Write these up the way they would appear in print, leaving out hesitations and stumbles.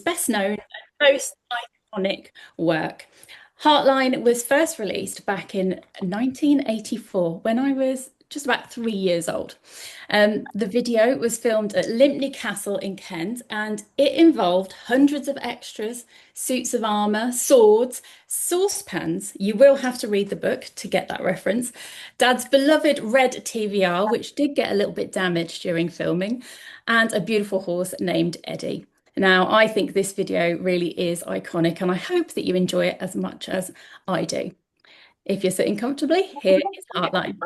best known and most iconic work. Heartline was first released back in 1984 when I was just about 3 years old. The video was filmed at Lympne Castle in Kent and it involved hundreds of extras, suits of armour, swords, saucepans. You will have to read the book to get that reference. Dad's beloved red TVR, which did get a little bit damaged during filming, and a beautiful horse named Eddie. Now, I think this video really is iconic, and I hope that you enjoy it as much as I do. If you're sitting comfortably, here is Heartline.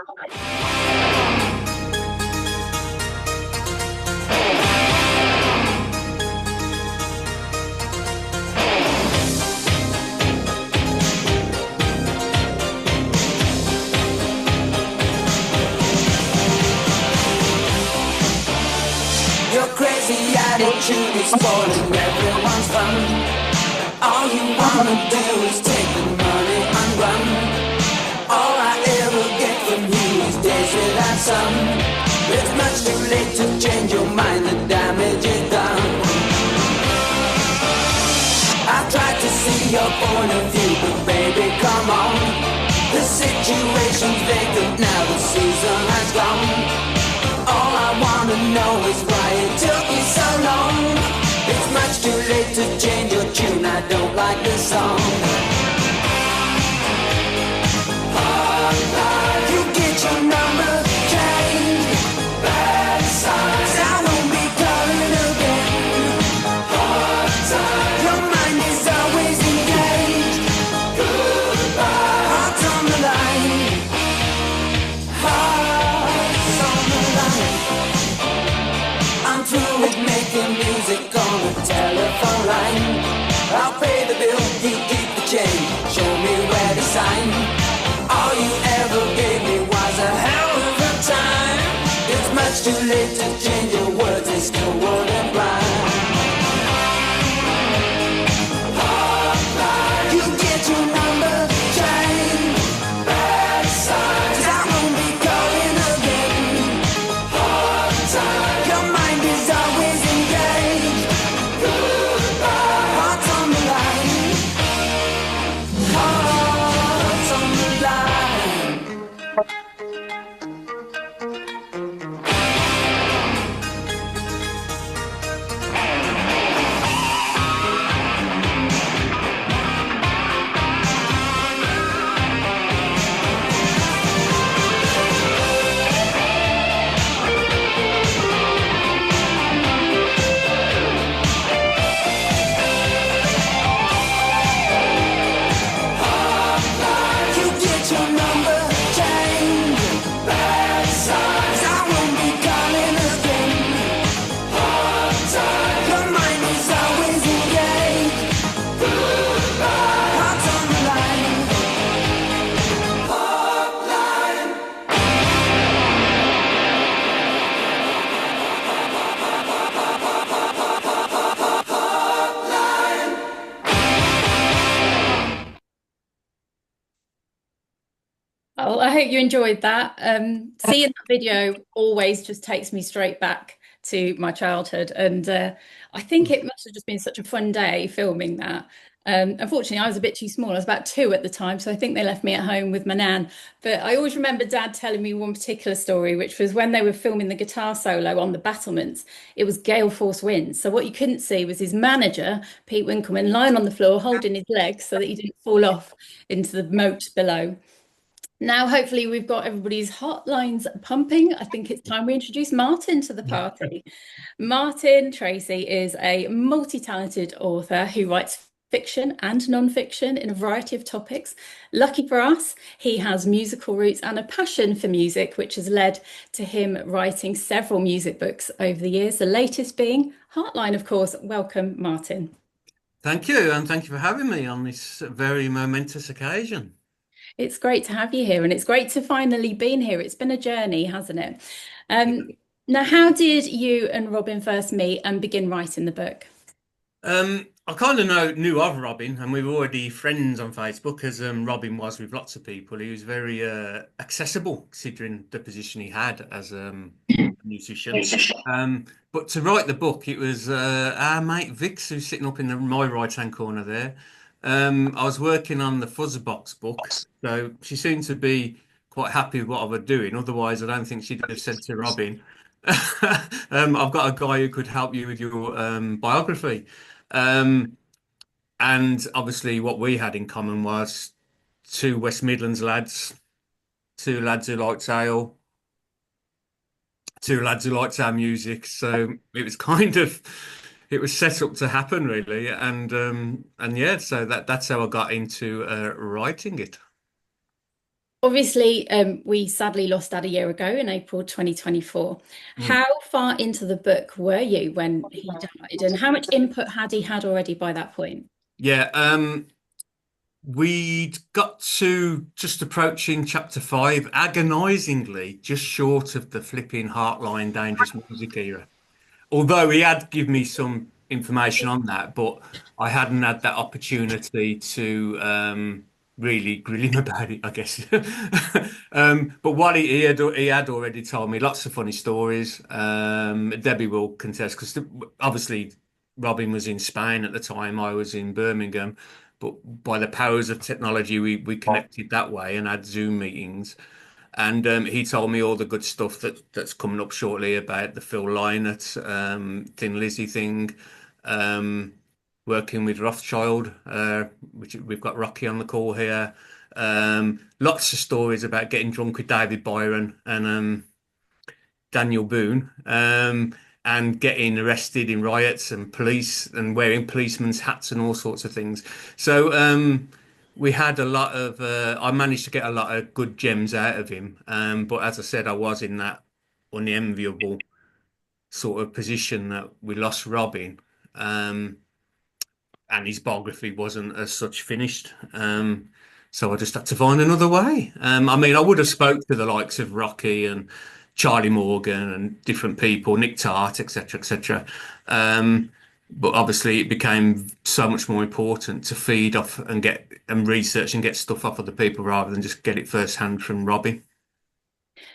Your crazy attitude is spoiling everyone's fun. All you wanna do is take the money and run. All I ever get from you is days without sun. It's much too late to change your mind, the damage is done. I tried to see your point of view, but baby, come on. The situation's vacant now, the season has gone. All I wanna know is why it took you so long. It's much too late to change your tune, I don't like this song. You get your number changed, bad signs, I won't be calling again. Your mind is always engaged. Goodbye. Hearts on the line. Hearts on the line. I'm through with making music on the telephone line. I'll pay the bill, you keep the change. Show me where to sign. All you ever gave me was a hell of a time. It's much too late to change your words, they still wouldn't rhyme. You get your number changed, bad signs, I won't be calling again. Your mind is always engaged. Goodbye. Hearts on the line. Hearts on the line. You get your number changed, bad signs, I won't be calling again. Your mind is always engaged. Goodbye. Hearts on the line. Hotline. Oh, I hope you enjoyed that. Seeing that video always just takes me straight back to my childhood, and I think it must have just been such a fun day filming that. Unfortunately, I was a bit too small. I was about 2 at the time, so I think they left me at home with my nan. But I always remember Dad telling me one particular story, which was when they were filming the guitar solo on the battlements. It was gale force winds, so what you couldn't see was his manager, Pete Winkleman, lying on the floor holding his legs so that he didn't fall off into the moat below. Now, hopefully, we've got everybody's hotlines pumping. I think it's time we introduce Martin to the party. Martin Tracey is a multi-talented author who writes fiction and non-fiction in a variety of topics. Lucky for us, he has musical roots and a passion for music, which has led to him writing several music books over the years, the latest being Heartline, of course. Welcome, Martin. Thank you, and thank you for having me on this very momentous occasion. It's great to have you here, and it's great to finally been here. It's been a journey, hasn't it? Now, how did you and Robin first meet and begin writing the book? I kind of knew of Robin, and we were already friends on Facebook, as Robin was with lots of people. He was very accessible, considering the position he had as a musician. Um, but to write the book, it was our mate Vix, who's sitting up in my right-hand corner there. I was working on the Fuzzbox book, so she seemed to be quite happy with what I was doing. Otherwise, I don't think she'd have said to Robin, I've got a guy who could help you with your biography. Um, and obviously, what we had in common was two West Midlands lads, two lads who liked ale, two lads who liked our music. So it was it was set up to happen really, and yeah, so that's how I got into writing it. Obviously, we sadly lost Dad a year ago in April 2024. Mm. How far into the book were you when he died, and how much input had he had already by that point? Yeah, we'd got to just approaching chapter 5, agonizingly just short of the flipping Heartline Dangerous Music era. Although he had given me some information on that, but I hadn't had that opportunity to really grill him about it, I guess. But what he had already told me lots of funny stories. Debbie will contest because obviously Robin was in Spain at the time, I was in Birmingham. But by the powers of technology, we connected that way and had Zoom meetings. And he told me all the good stuff that's coming up shortly about the Phil Lynott, Thin Lizzy thing, um, working with Rothschild, which we've got Rocky on the call here. Lots of stories about getting drunk with David Byron and Daniel Boone, and getting arrested in riots and police and wearing policemen's hats and all sorts of things. So we had a lot of. I managed to get a lot of good gems out of him. But as I said, I was in that unenviable sort of position that we lost Robin. Um, and his biography wasn't as such finished. So I just had to find another way. I mean, I would have spoke to the likes of Rocky and Charlie Morgan and different people, Nick Tart, etc., etc. But obviously, it became so much more important to feed off and get and research and get stuff off of the people rather than just get it firsthand from Robbie.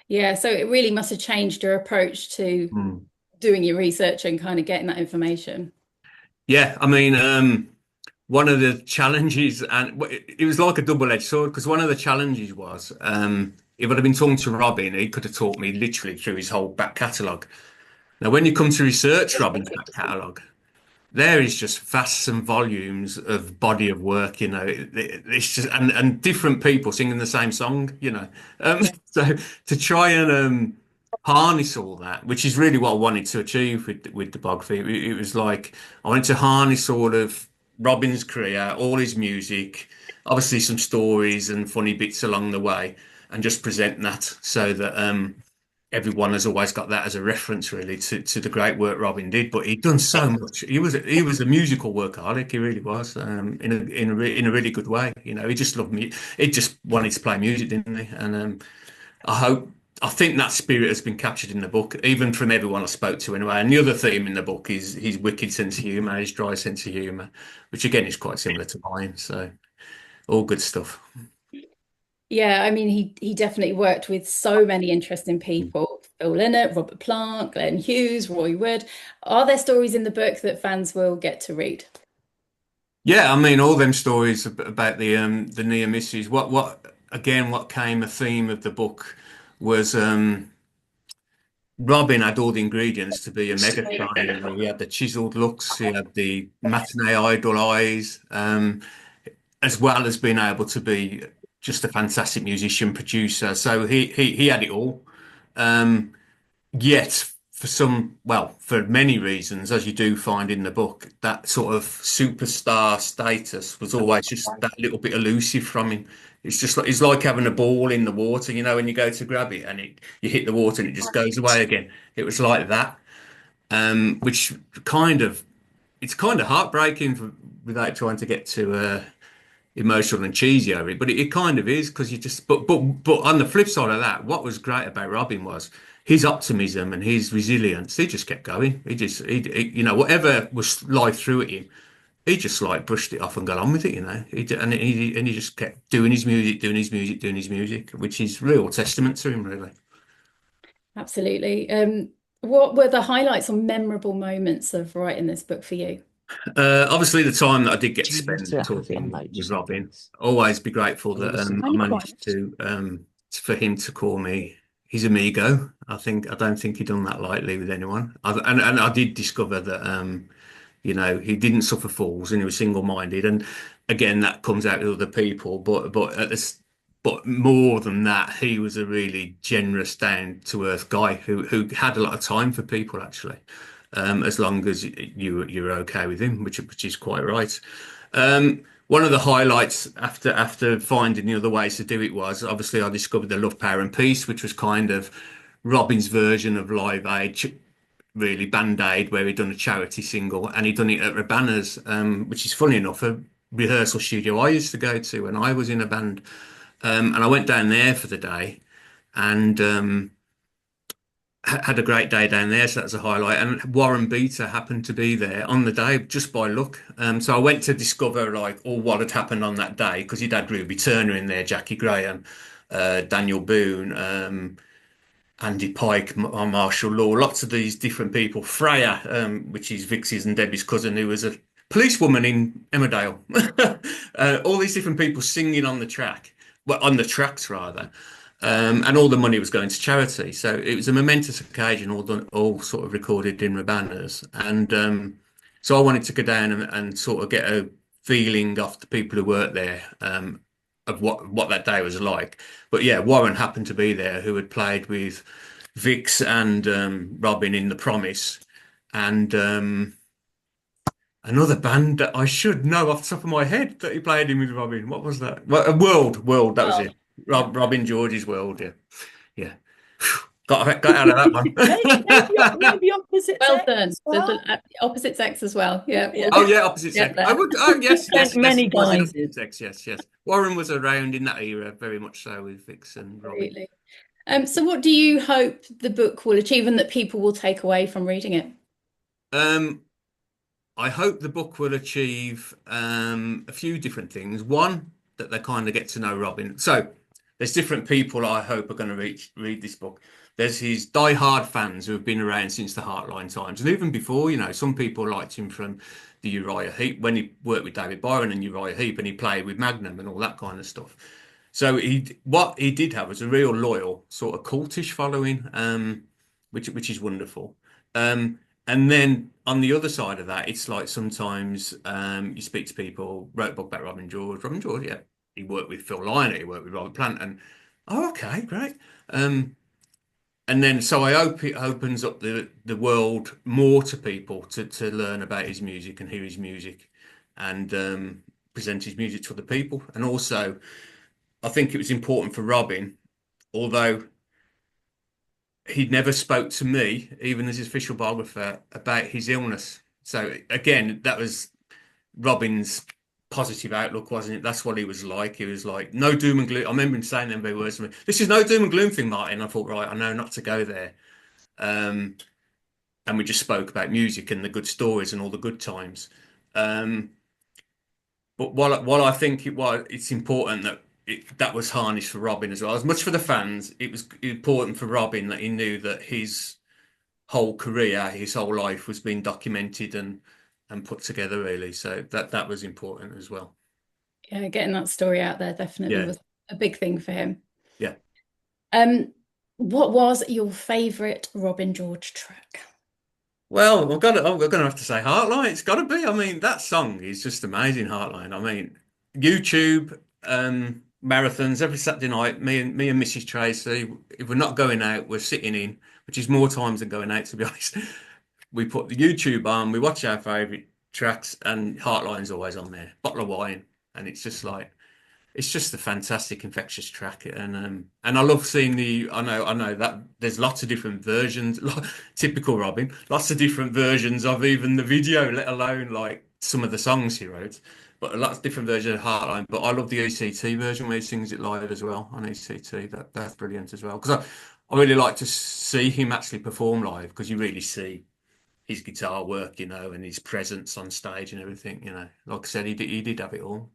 Yeah, so it really must have changed your approach to Hmm. doing your research and kind of getting that information. Yeah, I mean, one of the challenges, and it was like a double-edged sword because one of the challenges was if I'd have been talking to Robin, he could have taught me literally through his whole back catalogue. Now, when you come to research Robin's back catalogue, there is just vast and volumes of body of work, it's just and different people singing the same song, Yeah. so to try and harness all that, which is really what I wanted to achieve with the biography. It was like I wanted to harness all of Robin's career, all his music, obviously some stories and funny bits along the way, and just present that so that everyone has always got that as a reference, really, to the great work Robin did. But he'd done so much. He was a musical workaholic. He really was, in a really good way. He just loved me. He just wanted to play music, didn't he? And I hope. I think that spirit has been captured in the book, even from everyone I spoke to anyway. And the other theme in the book is his wicked sense of humour, his dry sense of humour, which again is quite similar to mine. So all good stuff. Yeah, I mean, he definitely worked with so many interesting people. Phil Lynott, Robert Plant, Glenn Hughes, Roy Wood. Are there stories in the book that fans will get to read? Yeah, I mean, all them stories about the near misses. What came a theme of the book was Robin had all the ingredients to be a megastar. He had the chiseled looks, he had the matinee idol eyes, as well as being able to be just a fantastic musician, producer. So he had it all. Um, Yet, for many reasons, as you do find in the book, that sort of superstar status was always just that little bit elusive from him. It's like having a ball in the water, when you go to grab it and you hit the water and it just goes away again. It was like that, which kind of it's kind of heartbreaking without trying to get too emotional and cheesy over it, but it kind of is because you just. But on the flip side of that, what was great about Robin was his optimism and his resilience. He just kept going. Whatever was life threw at him, he just like brushed it off and got on with it. And he just kept doing his music, doing his music, doing his music, which is real testament to him, really. Absolutely. What were the highlights or memorable moments of writing this book for you? Obviously, the time that I did get to Do you want spend to have it on talking like with just like Robin, this? always be grateful Or that listen I to managed it? to for him to call me his amigo. I don't think he done that lightly with anyone. And I did discover that he didn't suffer fools and he was single-minded. And again, that comes out with other people, but more than that, he was a really generous, down-to-earth guy who had a lot of time for people actually. As long as you're okay with him, which is quite right. One of the highlights after finding the other ways to do it was obviously I discovered the Love, Power and Peace, which was kind of Robin's version of Live Aid, really Band-Aid, where he'd done a charity single and he'd done it at Rabanna's, which is funny enough, a rehearsal studio I used to go to when I was in a band. And I went down there for the day and had a great day down there, so that's a highlight. And Warren Beatty happened to be there on the day just by luck. So I went to discover like all what had happened on that day because he'd had Ruby Turner in there, Jackie Graham, Daniel Boone, Andy Pike, Marshall Law, lots of these different people. Freya, which is Vixie's and Debbie's cousin, who was a policewoman in Emmerdale. All these different people singing on the track, well, on the tracks rather. And all the money was going to charity. So it was a momentous occasion, all sort of recorded in Rabanna's. And so I wanted to go down and sort of get a feeling off the people who worked there, of what that day was like. But yeah, Warren happened to be there, who had played with Vix and Robin in The Promise, and another band that I should know off the top of my head that he played in with Robin. What was that? Well, World. That was Well, it. yeah. Robin George's World. Yeah, yeah. Got out of that Maybe one. opposite Well sex done. as There's well. an opposite sex as well. Yeah, Yeah. Oh yeah, opposite get sex. I there. would. Oh yes, yes, yes. Many It was in guys. opposite sex. Yes, yes. Warren was around in that era, very much so with Vix and Robin. Absolutely. So what do you hope the book will achieve and that people will take away from reading it? Um, I hope the book will achieve a few different things. One, that they kind of get to know Robin. So there's different people I hope are going to read this book. There's his die-hard fans who have been around since the Heartline times, and even before. Some people liked him from the Uriah Heep when he worked with David Byron and Uriah Heep, and he played with Magnum and all that kind of stuff. So what he did have was a real loyal sort of cultish following, which is wonderful. And then on the other side of that, it's like sometimes you speak to people, wrote a book about Robin George. Robin George, yeah, he worked with Phil Lynott, he worked with Robert Plant, and oh, okay, great. And then so I hope it opens up the world more to people to learn about his music and hear his music and present his music to other people. And also, I think it was important for Robin, although he never spoke to me, even as his official biographer, about his illness. So again, that was Robin's positive outlook, wasn't it? That's what he was like. He was like, no doom and gloom. I remember him saying them very words to me. This is no doom and gloom thing, Martin. I thought, right, I know not to go there. Um, and we just spoke about music and the good stories and all the good times. Um, but while I think it's important that that was harnessed for Robin as well. As much for the fans, it was important for Robin that he knew that his whole career, his whole life was being documented and put together really. So that was important as well. Yeah, getting that story out there definitely Yeah, was a big thing for him. yeah. Um, what was your favorite Robin George track? Well, I'm gonna have to say Heartline. It's got to be. I mean, that song is just amazing. Heartline. I mean, YouTube marathons every Saturday night. Me and Mrs. Tracy. If we're not going out, we're sitting in, which is more times than going out, to be honest. We put the YouTube on. We watch our favorite tracks, and Heartline's always on there. Bottle of wine, and it's just a fantastic, infectious track, and I love seeing the. I know that there's lots of different versions. Typical Robin, lots of different versions of even the video, let alone like some of the songs he wrote, but a lot of different versions of Heartline. But I love the ECT version where he sings it live as well on ECT. That's brilliant as well because I really like to see him actually perform live because you really see his guitar work, and his presence on stage and everything. Like I said, he did have it all.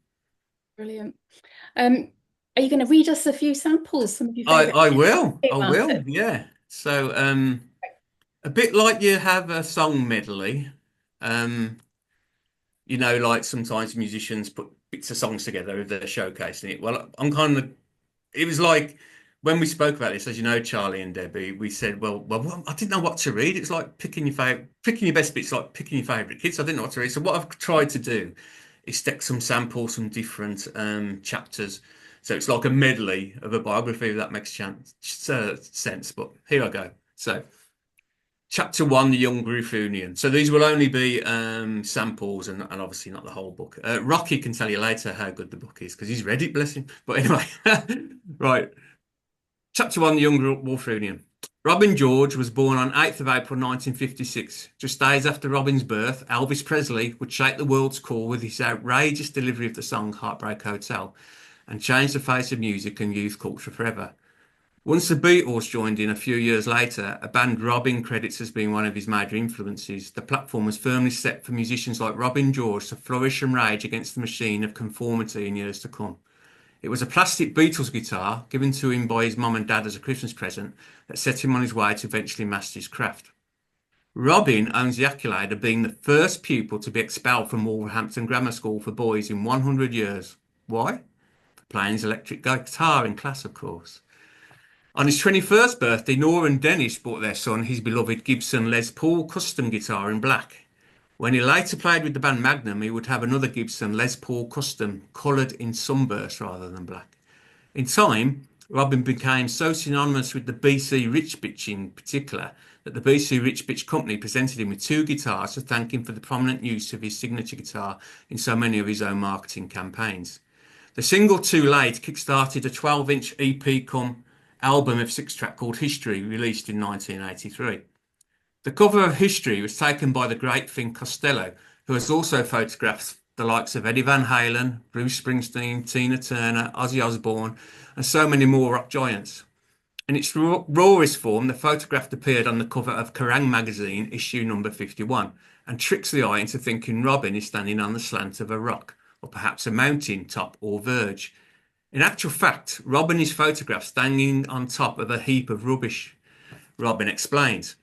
Brilliant. Are you going to read us a few samples, some of your I favorite I will, music, I will, Martin? yeah. So a bit like you have a song medley, um, like sometimes musicians put bits of songs together if they're showcasing it. Well, it was like when we spoke about this, as you know, Charlie and Debbie, we said, well, I didn't know what to read. It's like picking your best bits, like picking your favorite kids. I didn't know what to read. So what I've tried to do is stick some samples from different chapters. So it's like a medley of a biography, if that makes sense. But here I go. So. Chapter one, The Young Griffunian. So these will only be samples and obviously not the whole book. Rocky can tell you later how good the book is because he's read it, bless him. But anyway, right. Chapter one, The Young Wolfrunian. Robin George was born on 8th of April 1956. Just days after Robin's birth, Elvis Presley would shake the world's call with his outrageous delivery of the song Heartbreak Hotel and change the face of music and youth culture forever. Once the Beatles joined in a few years later, a band Robin credits as being one of his major influences, the platform was firmly set for musicians like Robin George to flourish and rage against the machine of conformity in years to come. It was a plastic Beatles guitar given to him by his mum and dad as a Christmas present that set him on his way to eventually master his craft. Robin owns the accolade of being the first pupil to be expelled from Wolverhampton Grammar School for boys in 100 years. Why? For playing his electric guitar in class, of course. On his 21st birthday, Nora and Dennis bought their son his beloved Gibson Les Paul custom guitar in black. When he later played with the band Magnum, he would have another Gibson Les Paul custom, coloured in sunburst rather than black. In time, Robin became so synonymous with the BC Rich Bitch in particular that the BC Rich Bitch company presented him with two guitars to thank him for the prominent use of his signature guitar in so many of his own marketing campaigns. The single Too Late kick-started a 12-inch EP cum album of six-track called History, released in 1983. The cover of History was taken by the great Finn Costello, who has also photographed the likes of Eddie Van Halen, Bruce Springsteen, Tina Turner, Ozzy Osbourne, and so many more rock giants. In its rawest form, the photograph appeared on the cover of Kerrang! Magazine, issue number 51, and tricks the eye into thinking Robin is standing on the slant of a rock, or perhaps a mountain top or verge. In actual fact, Robin is photographed standing on top of a heap of rubbish. Robin explains.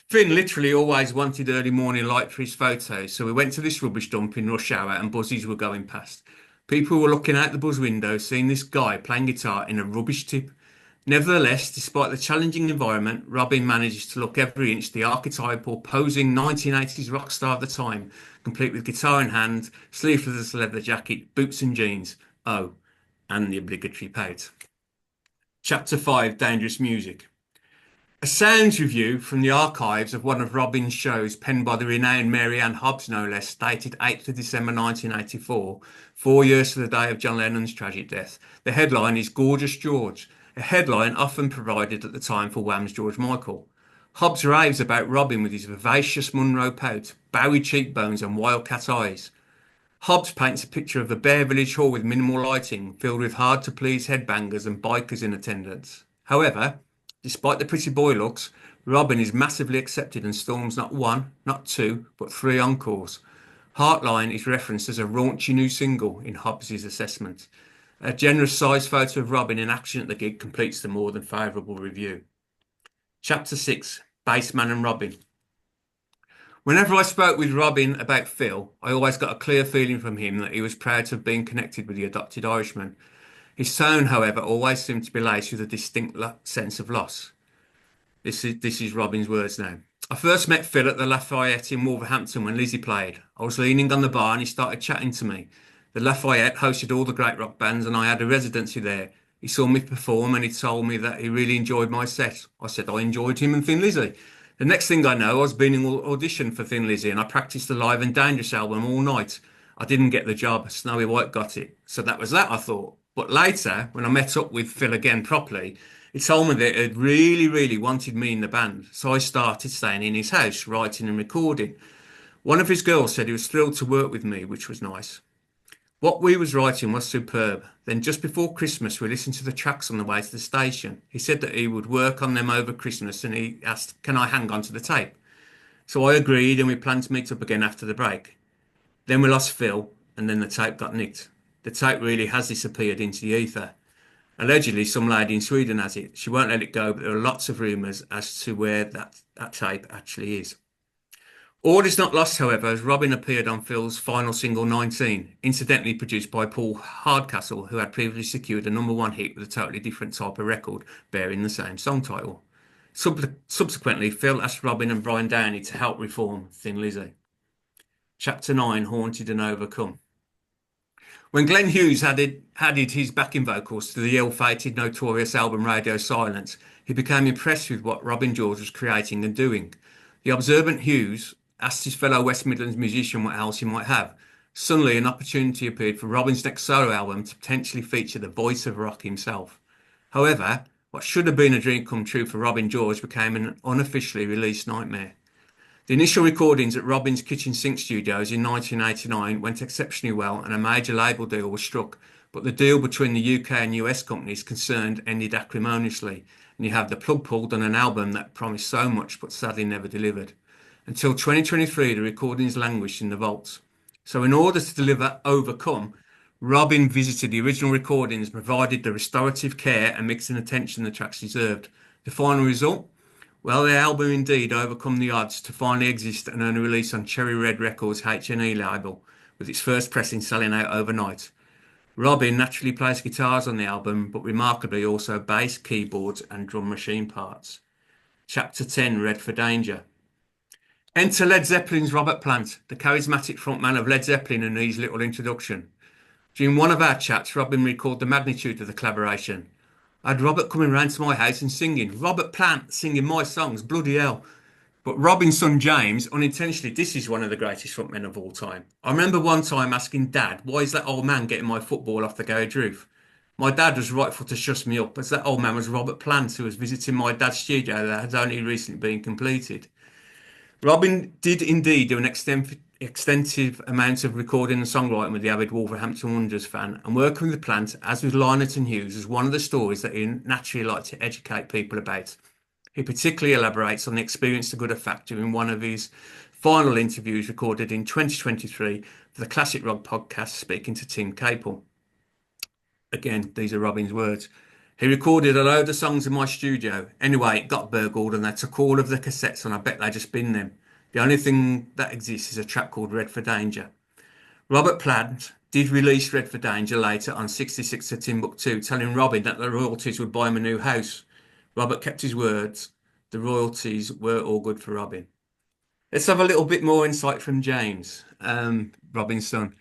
Finn literally always wanted early morning light for his photos, so we went to this rubbish dump in rush hour and buzzies were going past. People were looking out the buzz window, seeing this guy playing guitar in a rubbish tip. Nevertheless, despite the challenging environment, Robin manages to look every inch the archetypal, posing 1980s rock star of the time, complete with guitar in hand, sleeveless leather jacket, boots and jeans. Oh, and the obligatory pout. Chapter 5, Dangerous Music. A sounds review from the archives of one of Robin's shows, penned by the renowned Mary Ann Hobbs, no less, dated 8th of December 1984, 4 years to the day of John Lennon's tragic death. The headline is Gorgeous George, a headline often provided at the time for Wham's George Michael. Hobbs raves about Robin with his vivacious Munro pout, bowy cheekbones and wildcat eyes. Hobbs paints a picture of a bare village hall with minimal lighting, filled with hard-to-please headbangers and bikers in attendance. However, despite the pretty boy looks, Robin is massively accepted and storms not one, not two, but three encores. Heartline is referenced as a raunchy new single in Hobbs's assessment. A generous size photo of Robin in action at the gig completes the more than favourable review. Chapter 6, Bassman and Robin. Whenever I spoke with Robin about Phil, I always got a clear feeling from him that he was proud to have been connected with the adopted Irishman. His tone, however, always seemed to be laced with a distinct sense of loss. This is Robin's words now. I first met Phil at the Lafayette in Wolverhampton when Lizzie played. I was leaning on the bar and he started chatting to me. The Lafayette hosted all the great rock bands and I had a residency there. He saw me perform and he told me that he really enjoyed my set. I said I enjoyed him and Thin Lizzy. The next thing I know, I was being auditioned for Thin Lizzy and I practiced the Live and Dangerous album all night. I didn't get the job. Snowy White got it. So that was that, I thought. But later, when I met up with Phil again properly, he told me that he had really, really wanted me in the band. So I started staying in his house, writing and recording. One of his girls said he was thrilled to work with me, which was nice. What we was writing was superb. Then just before Christmas, we listened to the tracks on the way to the station. He said that he would work on them over Christmas and he asked, can I hang on to the tape? So I agreed and we planned to meet up again after the break. Then we lost Phil and then the tape got nicked. The tape really has disappeared into the ether. Allegedly, some lady in Sweden has it. She won't let it go, but there are lots of rumours as to where that tape actually is. All is not lost, however, as Robin appeared on Phil's final single 19, incidentally produced by Paul Hardcastle, who had previously secured a #1 hit with a totally different type of record bearing the same song title. Subsequently, Phil asked Robin and Brian Downey to help reform Thin Lizzy. Chapter 9, Haunted and Overcome. When Glenn Hughes added his backing vocals to the ill-fated Notorious album Radio Silence, he became impressed with what Robin George was creating and doing. The observant Hughes asked his fellow West Midlands musician what else he might have. Suddenly, an opportunity appeared for Robin's next solo album to potentially feature the voice of rock himself. However, what should have been a dream come true for Robin George became an unofficially released nightmare. The initial recordings at Robin's Kitchen Sink Studios in 1989 went exceptionally well and a major label deal was struck, but the deal between the UK and US companies concerned ended acrimoniously, and you have the plug pulled on an album that promised so much but sadly never delivered. Until 2023, the recordings languished in the vaults. So in order to deliver Overcome, Robin visited the original recordings and provided the restorative care and mixing attention the tracks deserved. The final result? Well, the album indeed overcome the odds to finally exist and earn a release on Cherry Red Records' H&E label, with its first pressing selling out overnight. Robin naturally plays guitars on the album, but remarkably also bass, keyboards and drum machine parts. Chapter 10, Red for Danger. Enter Led Zeppelin's Robert Plant, the charismatic frontman of Led Zeppelin, in his little introduction. During one of our chats, Robin recalled the magnitude of the collaboration. I had Robert coming round to my house and singing, Robert Plant singing my songs, bloody hell. But Robin's son James, unintentionally, this is one of the greatest frontmen of all time. I remember one time asking Dad, why is that old man getting my football off the garage roof? My dad was rightful to shut me up, as that old man was Robert Plant, who was visiting my dad's studio that had only recently been completed. Robin did indeed do an extensive amount of recording and songwriting with the avid Wolverhampton Wanderers fan, and working with the Plant, as with Lynott and Hughes, is one of the stories that he naturally liked to educate people about. He particularly elaborates on the experience of Good Factor in one of his final interviews recorded in 2023 for the Classic Rock podcast, speaking to Tim Capel. Again, these are Robin's words. He recorded a load of songs in my studio. Anyway, it got burgled and they took all of the cassettes and I bet they just binned them. The only thing that exists is a track called Red for Danger. Robert Plant did release Red for Danger later on 66 to Timbuktu, telling Robin that the royalties would buy him a new house. Robert kept his words. The royalties were all good for Robin. Let's have a little bit more insight from James, Robin's son.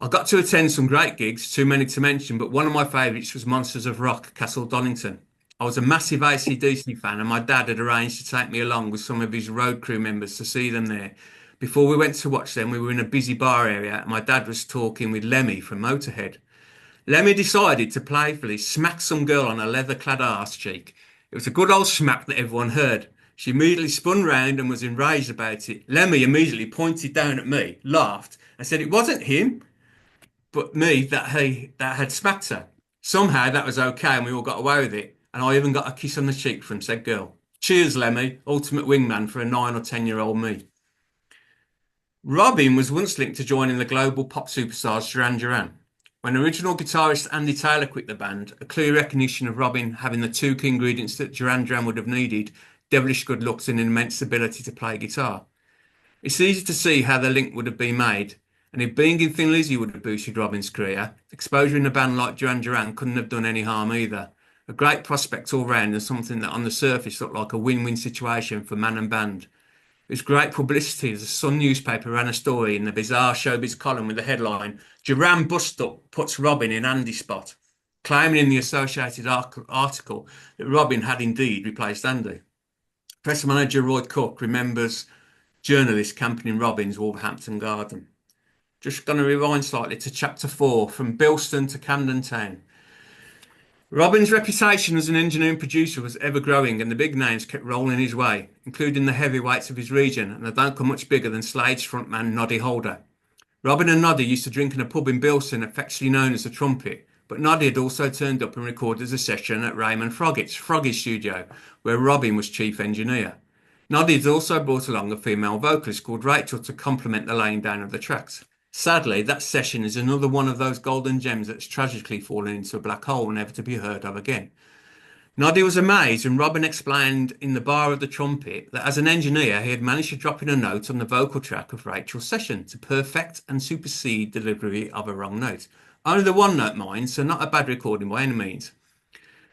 I got to attend some great gigs, too many to mention, but one of my favourites was Monsters of Rock, Castle Donington. I was a massive AC/DC fan and my dad had arranged to take me along with some of his road crew members to see them there. Before we went to watch them, we were in a busy bar area and my dad was talking with Lemmy from Motorhead. Lemmy decided to playfully smack some girl on a leather-clad arse cheek. It was a good old smack that everyone heard. She immediately spun round and was enraged about it. Lemmy immediately pointed down at me, laughed and said it wasn't him, but me that had smacked her. Somehow that was okay and we all got away with it. And I even got a kiss on the cheek from said girl. Cheers, Lemmy, ultimate wingman for a 9 or 10-year-old me. Robin was once linked to joining the global pop superstars Duran Duran. When original guitarist Andy Taylor quit the band, a clear recognition of Robin having the two key ingredients that Duran Duran would have needed, devilish good looks and an immense ability to play guitar. It's easy to see how the link would have been made, and if being in Thin Lizzy would have boosted Robin's career, exposure in a band like Duran Duran couldn't have done any harm either. A great prospect all round and something that on the surface looked like a win-win situation for man and band. It was great publicity as the Sun newspaper ran a story in the bizarre showbiz column with the headline, Duran bust up puts Robin in Andy spot, claiming in the associated article that Robin had indeed replaced Andy. Press manager Roy Cook remembers journalists camping in Robin's Wolverhampton garden. Just going to rewind slightly to chapter 4, from Bilston to Camden Town. Robin's reputation as an engineer and producer was ever growing, and the big names kept rolling his way, including the heavyweights of his region, and they don't come much bigger than Slade's frontman Noddy Holder. Robin and Noddy used to drink in a pub in Bilston, affectionately known as the Trumpet, but Noddy had also turned up and recorded a session at Raymond Froggy's studio, where Robin was chief engineer. Noddy had also brought along a female vocalist called Rachel to complement the laying down of the tracks. Sadly, that session is another one of those golden gems that's tragically fallen into a black hole, never to be heard of again. Noddy was amazed when Robin explained in the bar of the Trumpet that as an engineer he had managed to drop in a note on the vocal track of Rachel's session to perfect and supersede delivery of a wrong note. Only the one note, mind, so not a bad recording by any means.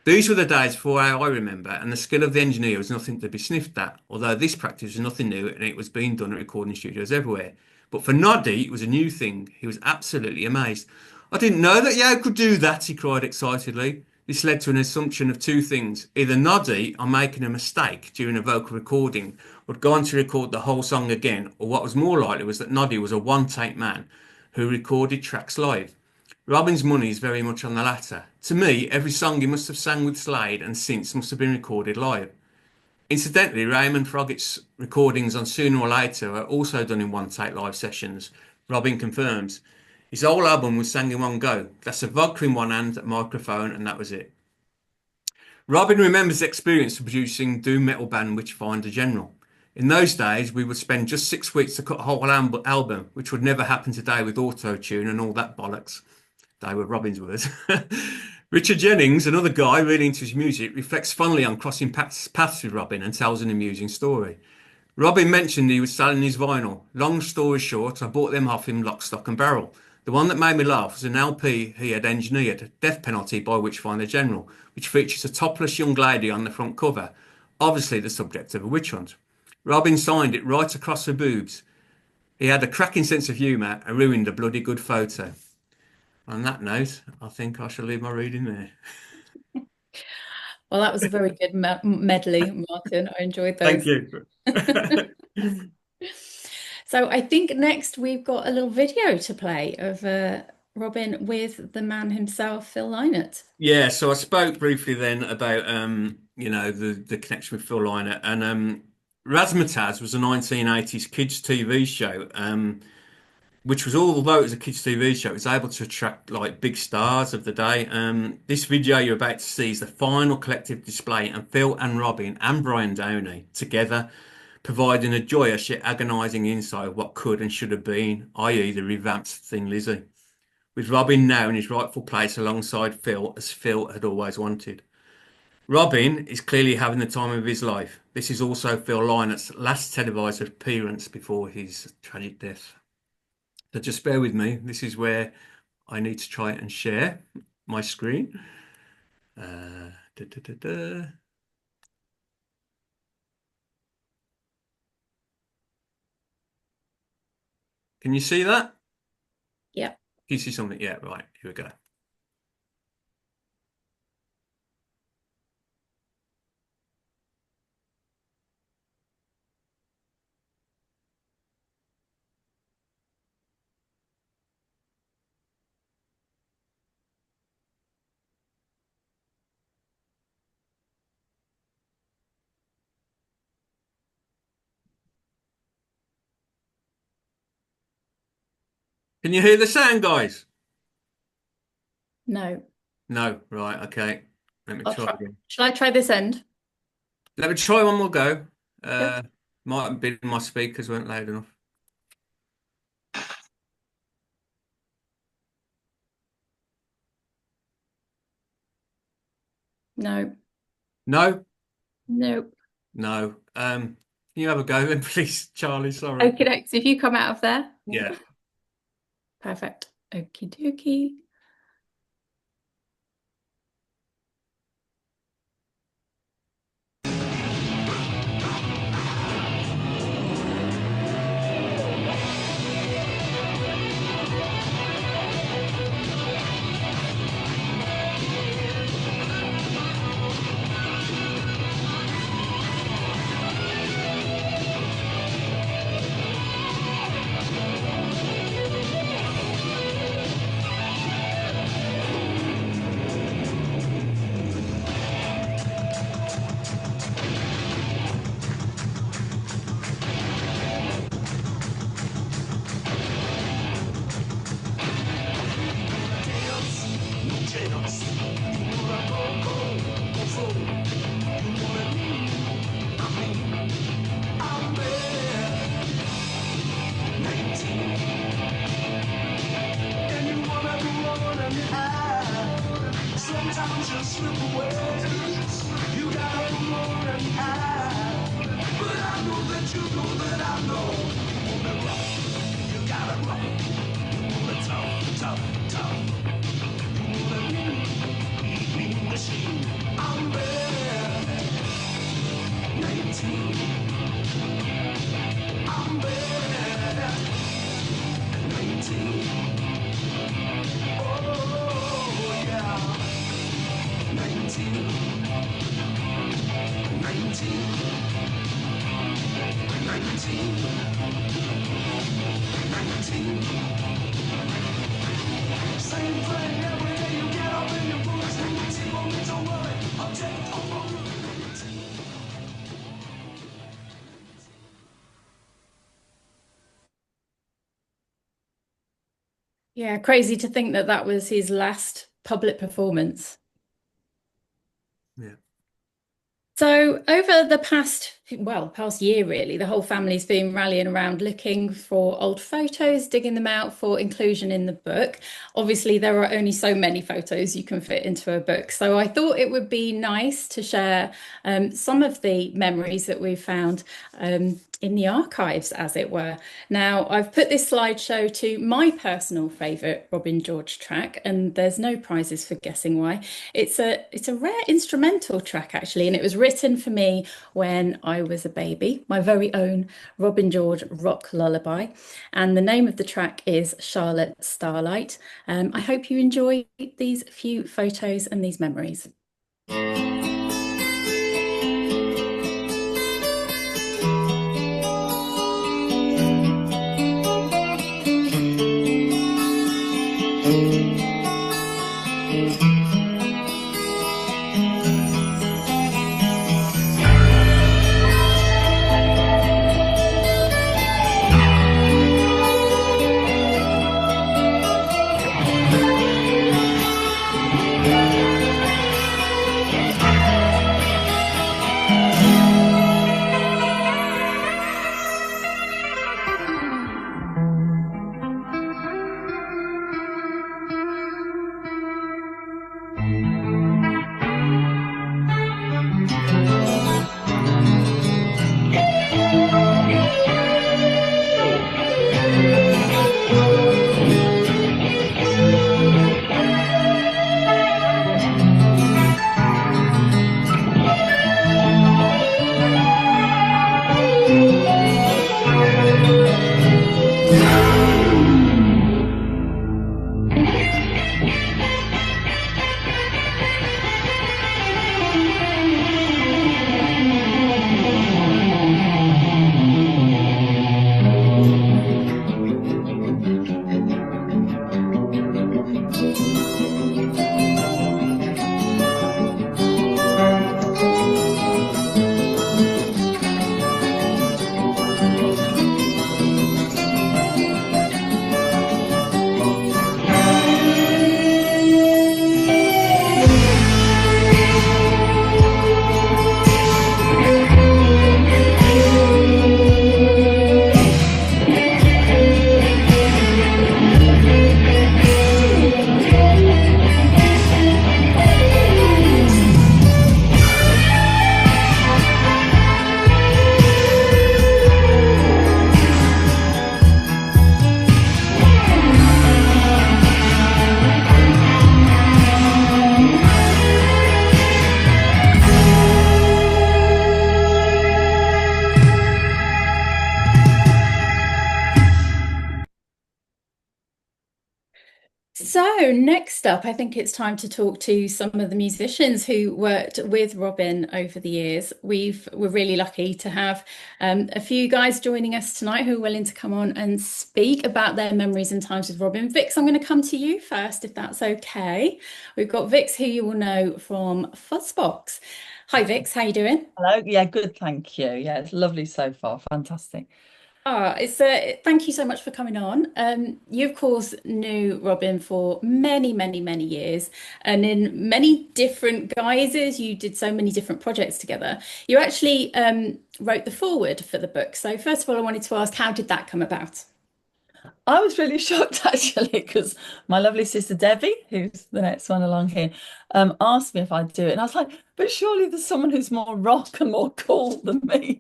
These were the days before I remember, and the skill of the engineer was nothing to be sniffed at, although this practice was nothing new and it was being done at recording studios everywhere. But for Noddy, it was a new thing. He was absolutely amazed. I didn't know that Yao could do that, he cried excitedly. This led to an assumption of two things. Either Noddy, on making a mistake during a vocal recording, would go on to record the whole song again, or what was more likely was that Noddy was a one-take man who recorded tracks live. Robin's money is very much on the latter. To me, every song he must have sang with Slade and since must have been recorded live. Incidentally, Raymond Froggett's recordings on Sooner or Later are also done in one-take live sessions. Robin confirms. His whole album was sang in one go. That's a vodka in one hand, a microphone, and that was it. Robin remembers the experience of producing doom metal band Witchfinder General. In those days, we would spend just 6 weeks to cut a whole album, which would never happen today with auto-tune and all that bollocks. They were Robin's words. Richard Jennings, another guy really into his music, reflects fondly on crossing paths with Robin and tells an amusing story. Robin mentioned he was selling his vinyl. Long story short, I bought them off him lock, stock and barrel. The one that made me laugh was an LP he had engineered, Death Penalty by Witchfinder General, which features a topless young lady on the front cover, obviously the subject of a witch hunt. Robin signed it right across her boobs. He had a cracking sense of humour and ruined a bloody good photo. On that note, I think I shall leave my reading there. Well, that was a very good medley, Martin. I enjoyed Thank those. you. So I think next we've got a little video to play of Robin with the man himself, Phil Lynott. Yeah, so I spoke briefly then about the connection with Phil Lynott, and Razzmatazz was a 1980s kids TV show, which was, although it was a kids TV show, it was able to attract like big stars of the day. This video you're about to see is the final collective display, and Phil and Robin and Brian Downey together providing a joyous yet agonising insight of what could and should have been, i.e. the revamped Thin Lizzy, with Robin now in his rightful place alongside Phil, as Phil had always wanted. Robin is clearly having the time of his life. This is also Phil Lynott's last televised appearance before his tragic death. So just bear with me. This is where I need to try and share my screen. Da, da, da, da. Can you see that? Yeah. Can you see something? Yeah, right. Here we go. Can you hear the sound, guys? No. No. Right. Okay. Let me try again. Shall I try this end? Let me try one more go. Yep. Might have been my speakers weren't loud enough. No. No? Nope. No. Can you have a go then, please, Charlie? Sorry. Okay, so if you come out of there. Yeah. Perfect. Okie dokie. Yeah, crazy to think that that was his last public performance. Yeah. So over the past year really, the whole family's been rallying around looking for old photos, digging them out for inclusion in the book. Obviously, there are only so many photos you can fit into a book. So I thought it would be nice to share some of the memories that we found in the archives, as it were. Now, I've put this slideshow to my personal favourite Robin George track, and there's no prizes for guessing why. It's a rare instrumental track actually, and it was written for me when I was a baby, my very own Robin George rock lullaby. And the name of the track is Charlotte Starlight. I hope you enjoy these few photos and these memories. So, next up, I think it's time to talk to some of the musicians who worked with Robin over the years. We're really lucky to have a few guys joining us tonight who are willing to come on and speak about their memories and times with Robin. Vix, I'm going to come to you first, if that's okay. We've got Vix, who you will know from Fuzzbox. Hi, Vix, how you doing? Hello. Yeah, good. Thank you. Yeah, it's lovely so far. Fantastic. Thank you so much for coming on. You of course knew Robin for many, many, many years, and in many different guises. You did so many different projects together. You actually wrote the foreword for the book. So first of all, I wanted to ask, how did that come about? I was really shocked actually because my lovely sister Debbie, who's the next one along here, asked me if I'd do it, and I was like, "But surely there's someone who's more rock and more cool than me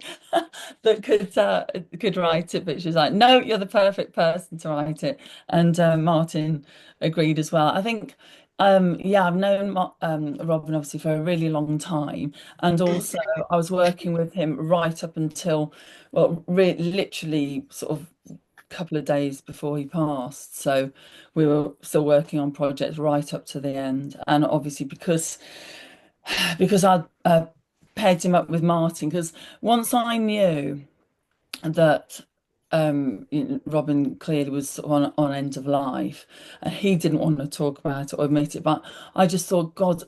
that could write it." But she was like, "No, you're the perfect person to write it." And Martin agreed as well. I think, yeah, I've known Robin obviously for a really long time, and also I was working with him right up until, well, re literally sort of couple of days before he passed. So we were still working on projects right up to the end. And obviously because I paired him up with Martin, because once I knew that Robin clearly was sort of on end of life, and he didn't want to talk about it or admit it, but I just thought, God,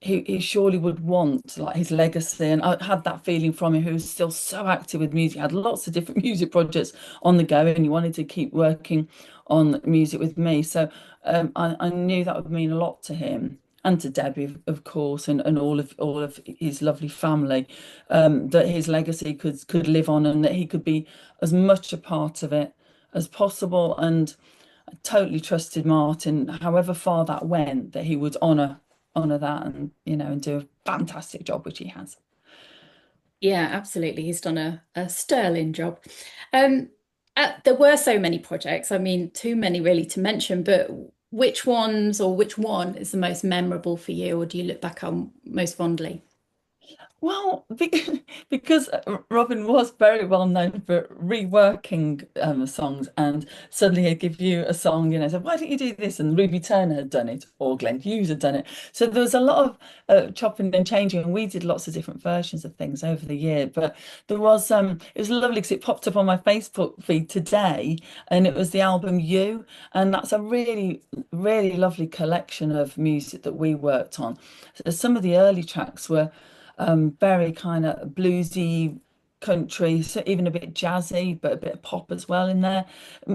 he surely would want like his legacy, and I had that feeling from him. Who was still so active with music, had lots of different music projects on the go, and he wanted to keep working on music with me. So I knew that would mean a lot to him and to Debbie, of course, and all of his lovely family, that his legacy could live on, and that he could be as much a part of it as possible. And I totally trusted Martin, however far that went, that he would honor that, and and do a fantastic job, which he has. Yeah, absolutely. He's done a sterling job. Um, there were so many projects. I mean, too many really to mention, but which ones or which one is the most memorable for you, or do you look back on most fondly? Well, because Robin was very well known for reworking songs, and suddenly he'd give you a song, so why don't you do this? And Ruby Turner had done it, or Glenn Hughes had done it. So there was a lot of chopping and changing, and we did lots of different versions of things over the year. But it was lovely because it popped up on my Facebook feed today, and it was the album You, and that's a really, really lovely collection of music that we worked on. So some of the early tracks were very kind of bluesy country, so even a bit jazzy, but a bit of pop as well in there.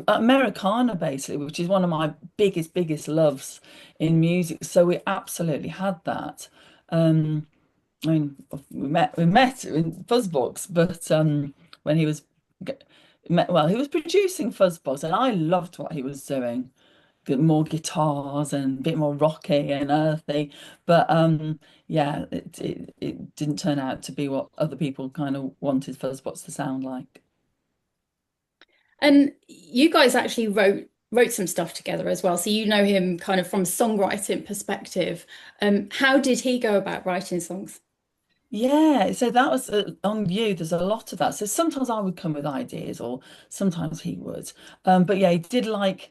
Americana, basically, which is one of my biggest loves in music. So we absolutely had that. Um, I mean, we met in Fuzzbox, but when he was, well, he was producing Fuzzbox, and I loved what he was doing, more guitars and a bit more rocky and earthy. But yeah, it didn't turn out to be what other people kind of wanted Fuzzbox to sound like. And you guys actually wrote some stuff together as well. So you know him kind of from a songwriting perspective. How did he go about writing songs? Yeah, so that was on You. There's a lot of that. So sometimes I would come with ideas, or sometimes he would. But yeah, he did like,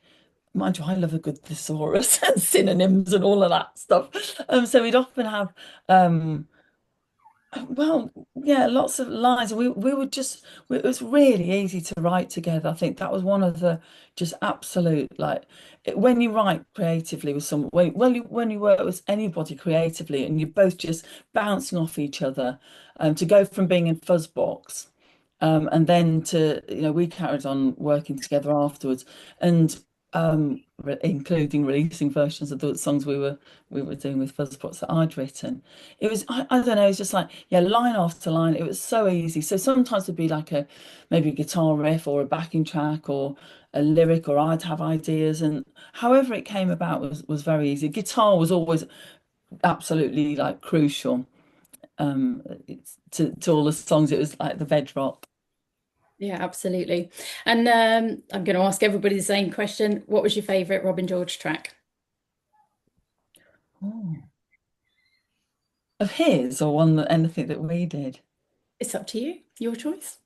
mind you, I love a good thesaurus and synonyms and all of that stuff. So we'd often have well, yeah, lots of lines. We would just it was really easy to write together. I think that was one of the just absolute like when you write creatively with someone when you work with anybody creatively and you're both just bouncing off each other, to go from being in Fuzzbox, and then to we carried on working together afterwards, and including releasing versions of the songs we were doing with Fuzzbox that I'd written. It was I don't know, it's just like, yeah, line after line. It was so easy. So sometimes it'd be like maybe a guitar riff or a backing track or a lyric, or I'd have ideas, and however it came about was very easy. Guitar was always absolutely like crucial. It's to all the songs. It was like the bedrock. Yeah, absolutely. And I'm going to ask everybody the same question. What was your favorite Robin George track? Oh. Of his, or one that anything that we did. It's up to you. Your choice.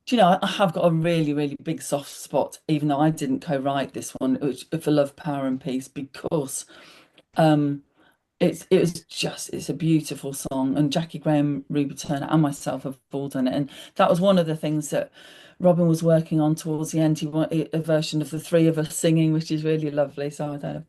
Do you know, I have got a really, really big soft spot, even though I didn't co-write this one, which for Love, Power and Peace, because um it's a beautiful song, and Jackie Graham, Ruby Turner, and myself have all done it, and that was one of the things that Robin was working on towards the end. He wanted a version of the three of us singing, which is really lovely. So I don't know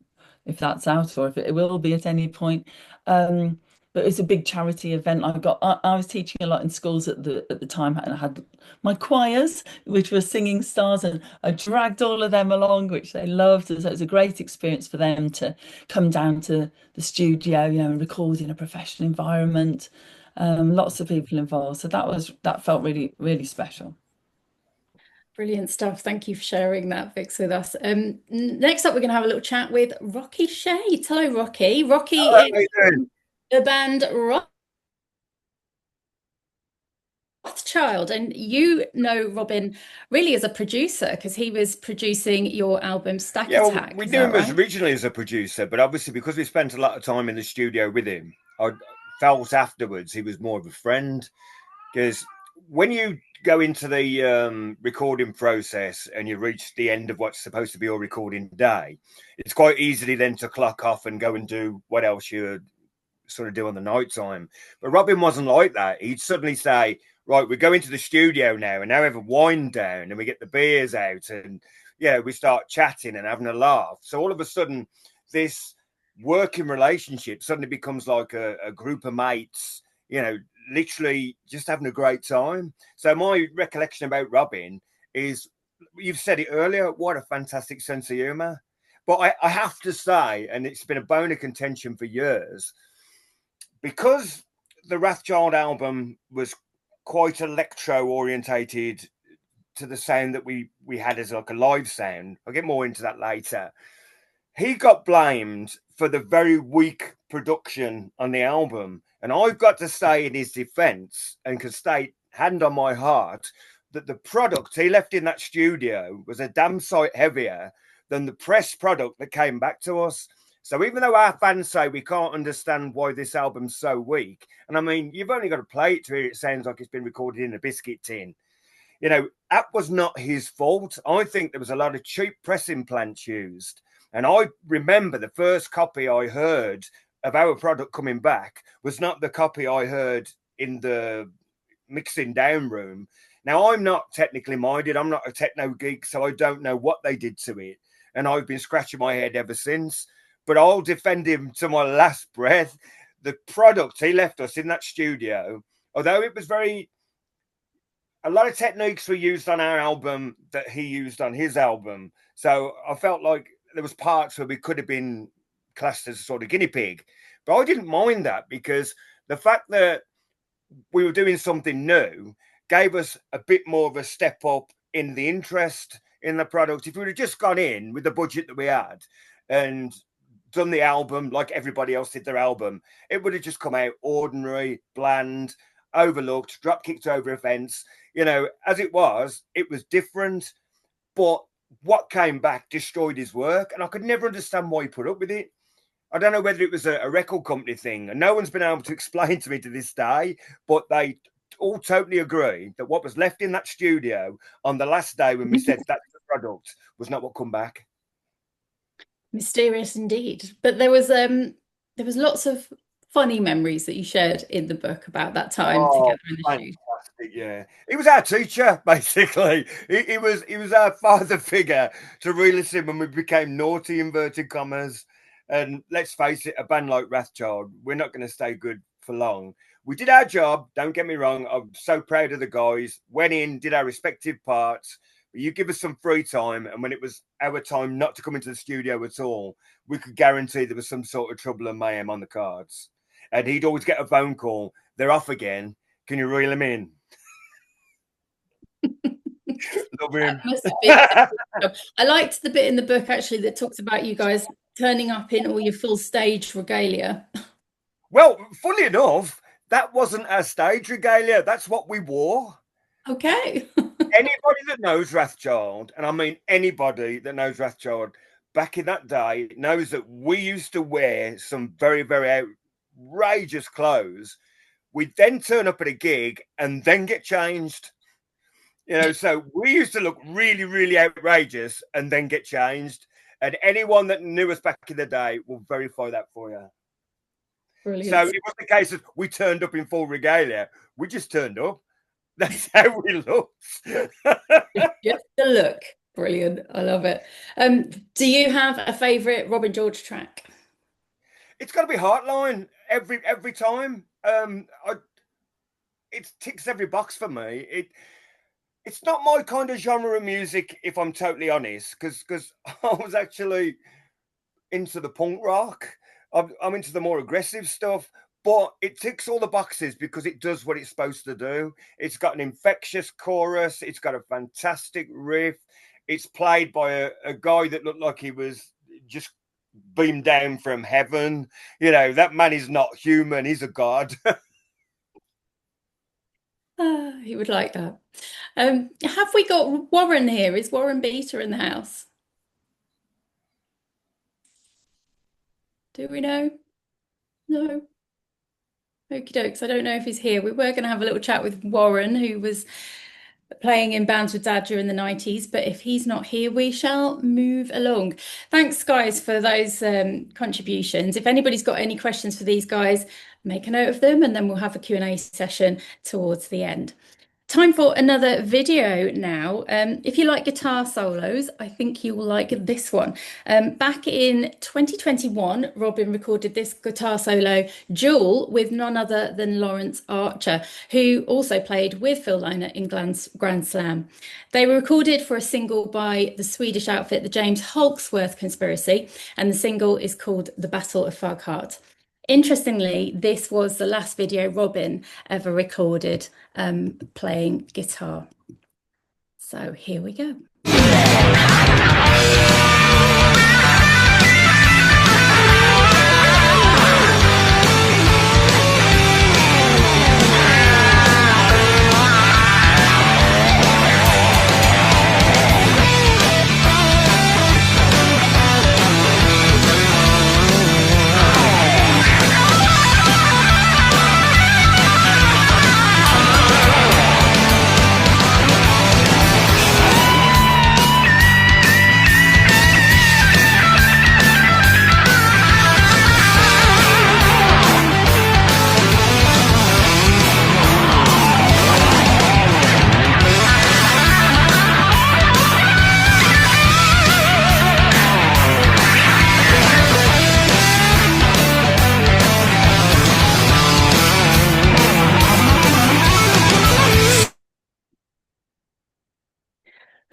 if that's out or if it will be at any point. But it's a big charity event. I was teaching a lot in schools at the time, and I had my choirs, which were singing stars, and I dragged all of them along, which they loved. So it was a great experience for them to come down to the studio, and record in a professional environment. Lots of people involved. So that felt really, really special. Brilliant stuff. Thank you for sharing that, Vix, with us. Next up, we're going to have a little chat with Rocky Shades. Hello, Rocky. Rocky Hello, how is you doing? from the band Rothschild, and you know Robin really as a producer because he was producing your album Stack Yeah, well, Attack. we Is knew that him as right? originally as a producer, but obviously because we spent a lot of time in the studio with him, I felt afterwards he was more of a friend. Because when you go into the recording process and you reach the end of what's supposed to be your recording day, it's quite easily then to clock off and go and do what else you sort of do on the night time. But Robin wasn't like that. He'd suddenly say, right, we go into the studio now and now we have a wind down and we get the beers out and we start chatting and having a laugh. So all of a sudden this working relationship suddenly becomes like a group of mates, literally just having a great time. So my recollection about Robin is, you've said it earlier, what a fantastic sense of humor. But I have to say, and it's been a bone of contention for years, because the Wrathchild album was quite electro orientated to the sound that we had as like a live sound. I'll get more into that later. He got blamed for the very weak production on the album. And I've got to say in his defense, and can state hand on my heart, that the product he left in that studio was a damn sight heavier than the press product that came back to us. So even though our fans say we can't understand why this album's so weak, and I mean, you've only got to play it to hear it sounds like it's been recorded in a biscuit tin. That was not his fault. I think there was a lot of cheap pressing plants used. And I remember the first copy I heard of our product coming back was not the copy I heard in the mixing down room. Now, I'm not technically minded. I'm not a techno geek, so I don't know what they did to it. And I've been scratching my head ever since. But I'll defend him to my last breath. The product he left us in that studio, although it was a lot of techniques were used on our album that he used on his album. So I felt like there was parts where we could have been classed as a sort of guinea pig. But I didn't mind that because the fact that we were doing something new gave us a bit more of a step up in the interest in the product. If we would have just gone in with the budget that we had and done the album like everybody else did their album, it would have just come out ordinary, bland, overlooked, drop kicked over a fence. As it was different, but what came back destroyed his work, and I could never understand why he put up with it. I don't know whether it was a record company thing, and no one's been able to explain to me to this day, but they all totally agree that what was left in that studio on the last day when we said that's the product was not what come back. Mysterious indeed. But there was lots of funny memories that you shared in the book about that time together in the studio. Yeah, he was our teacher basically. He was our father figure to reel us in when we became naughty, inverted commas. And let's face it, a band like Wrathchild, we're not going to stay good for long. We did our job, don't get me wrong. I'm so proud of the guys. Went in, did our respective parts. But you give us some free time, and when it was our time not to come into the studio at all, we could guarantee there was some sort of trouble and mayhem on the cards. And he'd always get a phone call. They're off again. Can you reel them in? Love him. Must have been a good job. I liked the bit in the book actually that talks about you guys turning up in all your full stage regalia. Well, funny enough, that wasn't our stage regalia. That's what we wore. Okay. Anybody that knows Wrathchild, and I mean anybody that knows Wrathchild, back in that day knows that we used to wear some very, very outrageous clothes. We'd then turn up at a gig and then get changed. So we used to look really, really outrageous and then get changed. And anyone that knew us back in the day will verify that for you. Brilliant. So it was the case of we turned up in full regalia. We just turned up. That's how we looked. Just the look. Brilliant. I love it. Do you have a favourite Robin George track? It's got to be Heartline every time. It ticks every box for me. It's not my kind of genre of music, if I'm totally honest, because I was actually into the punk rock. I'm into the more aggressive stuff. but it ticks all the boxes because it does what it's supposed to do. It's got an infectious chorus. It's got a fantastic riff. It's played by a guy that looked like he was just beamed down from heaven. You know, that man is not human. He's a god. He would like that. Have we got Warren here? Is Warren Beater in the house? Do we know? No. Okie dokes. I don't know if he's here. We were going to have a little chat with Warren, who was playing in bands with Dad during the 90s, but if he's not here, we shall move along. Thanks, guys, for those contributions. If anybody's got any questions for these guys, make a note of them, and then we'll have a Q&A session towards the end. Time for another video now. If you like guitar solos, I think you will like this one. Back in 2021, Robin recorded this guitar solo duel with none other than Lawrence Archer, who also played with Phil Lynott in Grand Slam. They were recorded for a single by the Swedish outfit, the James Holksworth Conspiracy, and the single is called The Battle of Fugheart. Interestingly, this was the last video Robin ever recorded playing guitar. So here we go.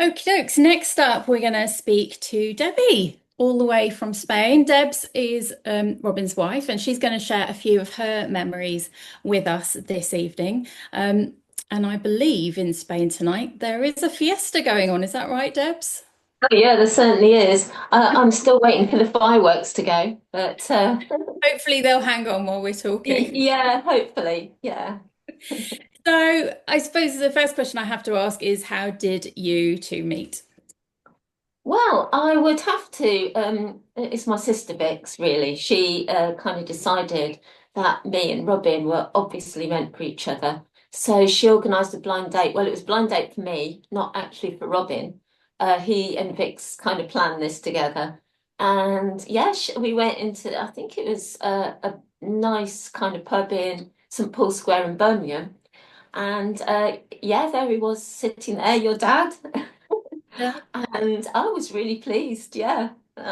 Okie dokes. Next up, we're going to speak to Debbie, all the way from Spain. Debs is Robin's wife, and she's going to share a few of her memories with us this evening. And I believe in Spain tonight there is a fiesta going on. Is that right, Debs? Oh, yeah, there certainly is. I'm still waiting for the fireworks to go, but hopefully they'll hang on while we're talking. Yeah, hopefully, yeah. So I suppose the first question I have to ask is, how did you two meet? Well, I would have to, it's my sister Vix, really. She kind of decided that me and Robin were obviously meant for each other. So she organised a blind date. Well, it was a blind date for me, not actually for Robin. He and Vix kind of planned this together. And yeah, we went into, I think it was a nice kind of pub in St Paul's Square in Birmingham. And yeah, there he was sitting there, your dad. Yeah. And I was really pleased. Yeah,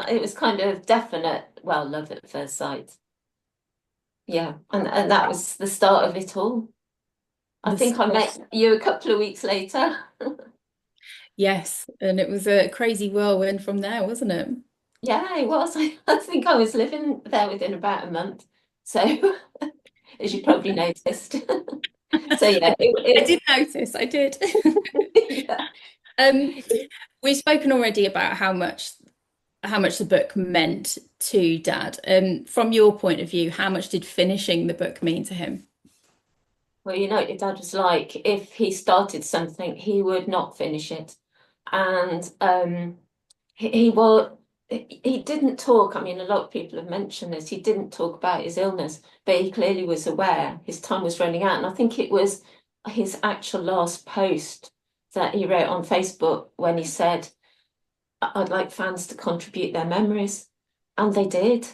it was kind of definite, well, love at first sight. Yeah, and that was the start of it all. I think I met you a couple of weeks later. Yes, and it was a crazy whirlwind from there, wasn't it? Yeah, it was. I think I was living there within about a month. So, as you probably noticed. So yeah, I did notice, I did. Yeah. We've spoken already about how much the book meant to Dad. From your point of view, how much did finishing the book mean to him? Well, you know what your dad was like. If he started something, he would not finish it. And he didn't talk. I mean, a lot of people have mentioned this. He didn't talk about his illness, but he clearly was aware his time was running out. And I think it was his actual last post that he wrote on Facebook when he said, I'd like fans to contribute their memories. And they did.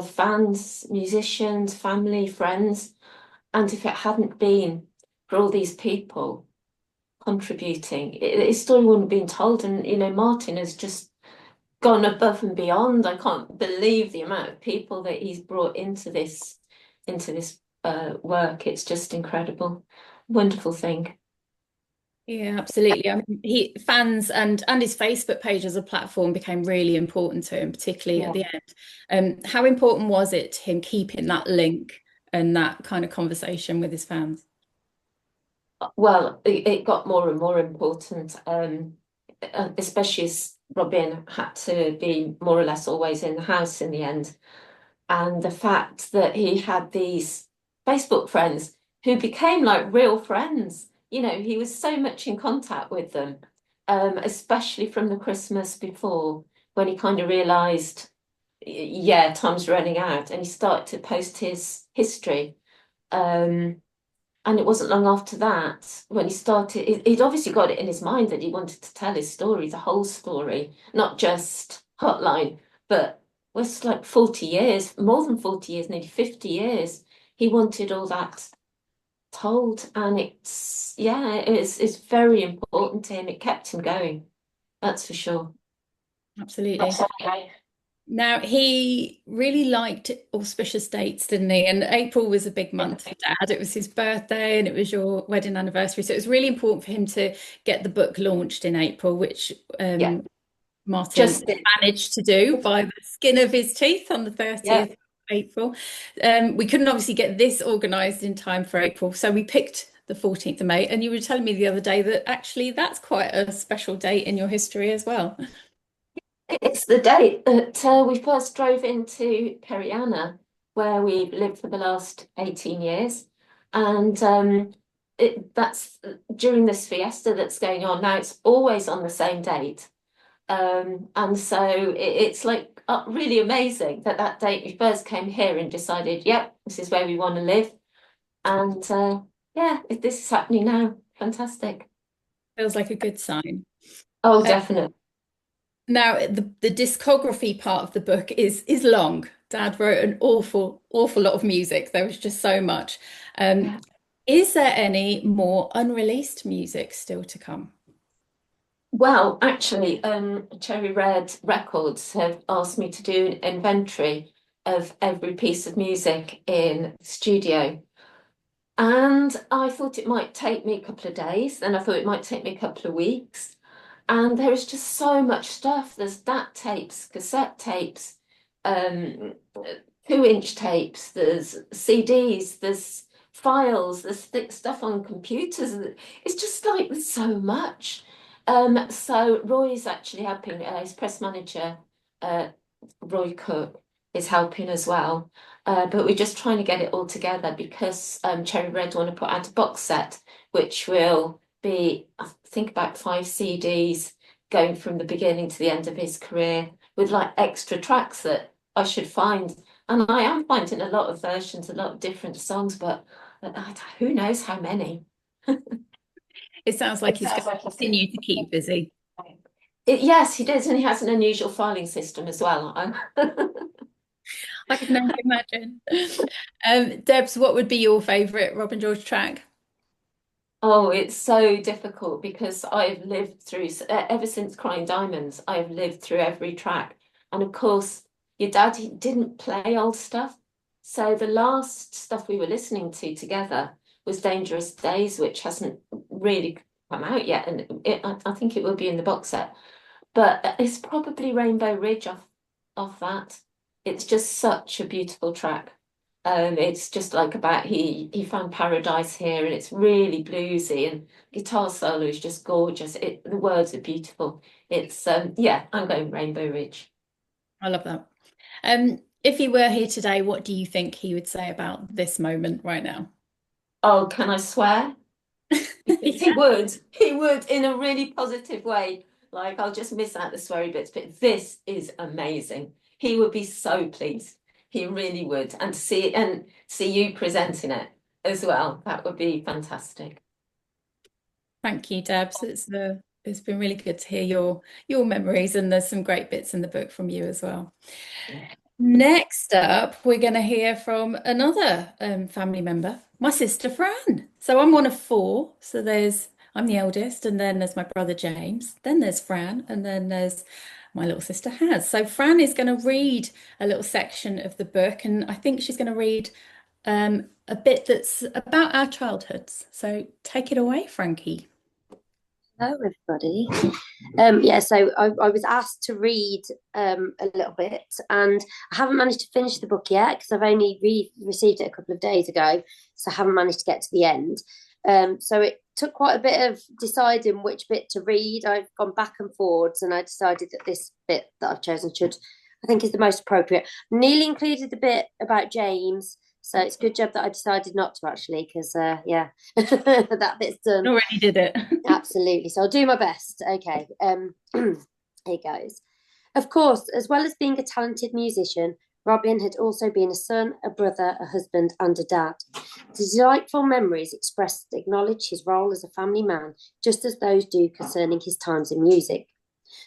Fans, musicians, family, friends. And if it hadn't been for all these people contributing, his story wouldn't have been told. And, you know, Martin has just gone above and beyond. I can't believe the amount of people that he's brought into this work. It's just incredible. Wonderful thing. Yeah, absolutely. I mean, fans and his Facebook page as a platform became really important to him, particularly at the end. How important was it to him keeping that link and that kind of conversation with his fans? Well, it got more and more important, especially as Robin had to be more or less always in the house in the end. And the fact that he had these Facebook friends who became like real friends. You know, he was so much in contact with them, especially from the Christmas before when he kind of realized, yeah, time's running out, and he started to post his history. Um, and it wasn't long after that when he started, he'd obviously got it in his mind that he wanted to tell his story, the whole story, not just Hotline, but was like 40 years, more than 40 years, nearly 50 years. He wanted all that told. And yeah, it's very important to him. It kept him going, that's for sure. Absolutely. Absolutely. Now, he really liked auspicious dates, didn't he? And April was a big month for Dad. It was his birthday and it was your wedding anniversary. So it was really important for him to get the book launched in April, which Yeah, Martin just did. managed to do by the skin of his teeth on the 30th Yeah. of April. We couldn't obviously get this organised in time for April, so we picked the 14th of May. And you were telling me the other day that actually that's quite a special date in your history as well. It's the date that we first drove into Periana, where we've lived for the last 18 years. And that's during this fiesta that's going on now. It's always on the same date. And so it's like really amazing that that date we first came here and decided, yep, this is where we want to live. And yeah, this is happening now. Fantastic. Feels like a good sign. Oh, Uh, definitely. Now, the discography part of the book is long. Dad wrote an awful lot of music. There was just so much. Um, is there any more unreleased music still to come? Well, actually, Cherry Red Records have asked me to do an inventory of every piece of music in the studio. And I thought it might take me a couple of days, then I thought it might take me a couple of weeks. And there is just so much stuff. There's DAT tapes, cassette tapes, um, 2-inch tapes, there's CDs, there's files, there's thick stuff on computers. It's just like there's so much. So Roy's actually helping, his press manager, uh, Roy Cook, is helping as well. But we're just trying to get it all together because Cherry Red want to put out a box set, which will be, I think, about 5 CDs going from the beginning to the end of his career with like extra tracks that I should find. And I am finding a lot of versions, a lot of different songs, but who knows how many. It sounds like It he's going sounds like to continue to keep busy. Yes, he does, and he has an unusual filing system as well. I can only imagine. Debs, what would be your favourite Robin George track? Oh, it's so difficult because I've lived through, ever since Crying Diamonds, I've lived through every track. And of course, your dad, he didn't play old stuff. So the last stuff we were listening to together was Dangerous Days, which hasn't really come out yet. And I think it will be in the box set. But it's probably Rainbow Ridge off that. It's just such a beautiful track. It's just like about he found paradise here, and it's really bluesy, and guitar solo is just gorgeous. The words are beautiful. It's yeah, I'm going Rainbow Ridge. I love that. If he were here today, what do you think he would say about this moment right now? Oh, can I swear? Because Yeah. he would in a really positive way. Like I'll just miss out the sweary bits, but this is amazing. He would be so pleased. He really would. And see you presenting it as well. That would be fantastic. Thank you, Debs. It's been really good to hear your memories, and there's some great bits in the book from you as well. Next up, we're going to hear from another family member, my sister Fran. So I'm one of four. So I'm the eldest, and then there's my brother James, then there's Fran, and then there's my little sister Haz. So Fran is going to read a little section of the book, and I think she's going to read a bit that's about our childhoods. So take it away, Frankie. Hello, everybody. So I was asked to read a little bit, and I haven't managed to finish the book yet because I've only received it a couple of days ago, so I haven't managed to get to the end. So it took quite a bit of deciding which bit to read. I've gone back and forwards, and I decided that this bit that I've chosen I think, is the most appropriate. Nearly included the bit about James. So it's a good job that I decided not to, actually, because, that bit's done. Already did it. Absolutely. So I'll do my best. Okay. Here goes. Of course, as well as being a talented musician, Robin had also been a son, a brother, a husband, and a dad. The delightful memories expressed acknowledge his role as a family man, just as those do concerning his times in music.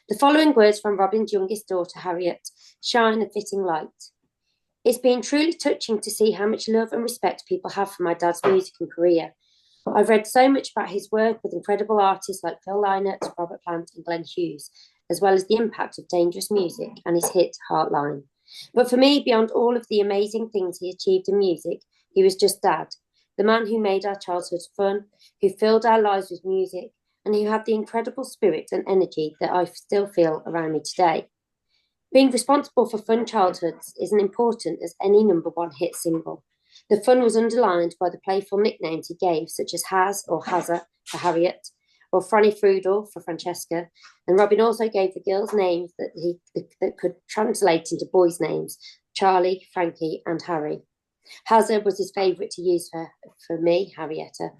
The following words from Robin's youngest daughter, Harriet, shine a fitting light. It's been truly touching to see how much love and respect people have for my dad's music and career. I've read so much about his work with incredible artists like Phil Lynott, Robert Plant, and Glenn Hughes, as well as the impact of Dangerous Music and his hit Heartline. But for me, beyond all of the amazing things he achieved in music, he was just Dad, the man who made our childhoods fun, who filled our lives with music, and who had the incredible spirit and energy that I still feel around me today. Being responsible for fun childhoods is as important as any number one hit single. The fun was underlined by the playful nicknames he gave, such as Haz or Hazza for Harriet, or Franny Frudel for Francesca, and Robin also gave the girls names that could translate into boys' names, Charlie, Frankie, and Harry. Hazza was his favourite to use for me, Harrietta.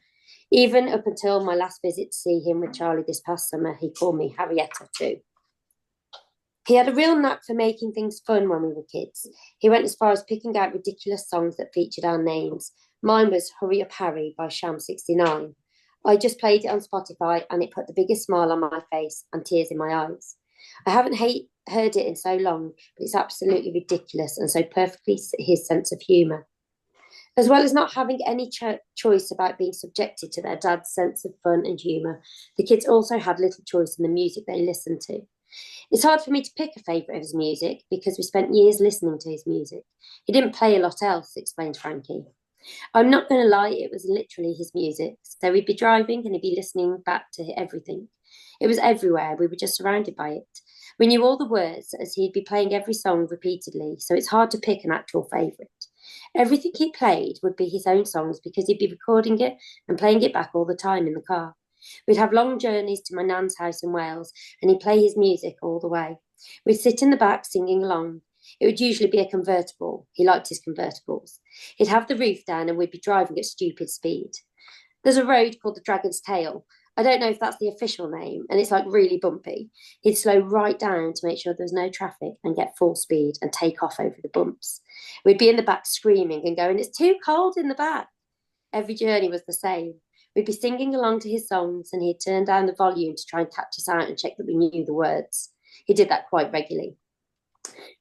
Even up until my last visit to see him with Charlie this past summer, he called me Harrietta too. He had a real knack for making things fun when we were kids. He went as far as picking out ridiculous songs that featured our names. Mine was Hurry Up Harry by Sham 69. I just played it on Spotify and it put the biggest smile on my face and tears in my eyes. I haven't heard it in so long, but it's absolutely ridiculous and so perfectly his sense of humour. As well as not having any choice about being subjected to their dad's sense of fun and humour, the kids also had little choice in the music they listened to. It's hard for me to pick a favourite of his music because we spent years listening to his music. He didn't play a lot else, explained Frankie. I'm not going to lie, it was literally his music. So we'd be driving and he'd be listening back to everything. It was everywhere. We were just surrounded by it. We knew all the words as he'd be playing every song repeatedly, so it's hard to pick an actual favourite. Everything he played would be his own songs because he'd be recording it and playing it back all the time in the car. We'd have long journeys to my nan's house in Wales, and he'd play his music all the way. We'd sit in the back singing along. It would usually be a convertible. He liked his convertibles. He'd have the roof down, and we'd be driving at stupid speed. There's a road called the Dragon's Tail. I don't know if that's the official name, and it's like really bumpy. He'd slow right down to make sure there was no traffic and get full speed and take off over the bumps. We'd be in the back screaming and going, "It's too cold in the back." Every journey was the same. We'd be singing along to his songs and he'd turn down the volume to try and catch us out and check that we knew the words. He did that quite regularly.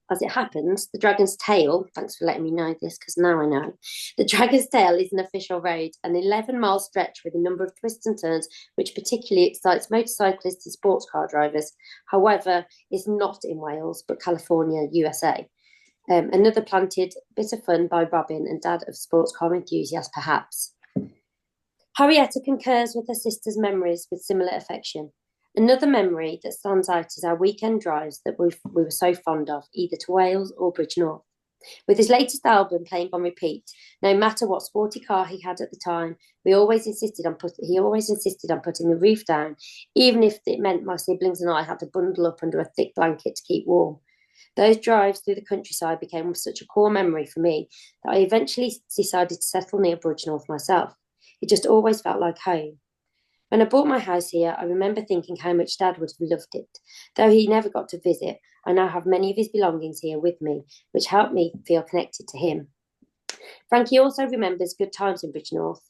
As it happens, the Dragon's Tail, thanks for letting me know this because now I know, the Dragon's Tail is an official road, an 11-mile stretch with a number of twists and turns which particularly excites motorcyclists and sports car drivers. However, it's not in Wales, but California, USA. Another planted bit of fun by Robin and dad of sports car enthusiasts, perhaps. Harrietta concurs with her sister's memories with similar affection. Another memory that stands out is our weekend drives that we were so fond of, either to Wales or Bridgnorth. With his latest album playing on repeat, no matter what sporty car he had at the time, he always insisted on putting the roof down, even if it meant my siblings and I had to bundle up under a thick blanket to keep warm. Those drives through the countryside became such a core memory for me that I eventually decided to settle near Bridgnorth myself. It just always felt like home. When I bought my house here, I remember thinking how much Dad would have loved it. Though he never got to visit, I now have many of his belongings here with me, which helped me feel connected to him. Frankie also remembers good times in Bridgnorth.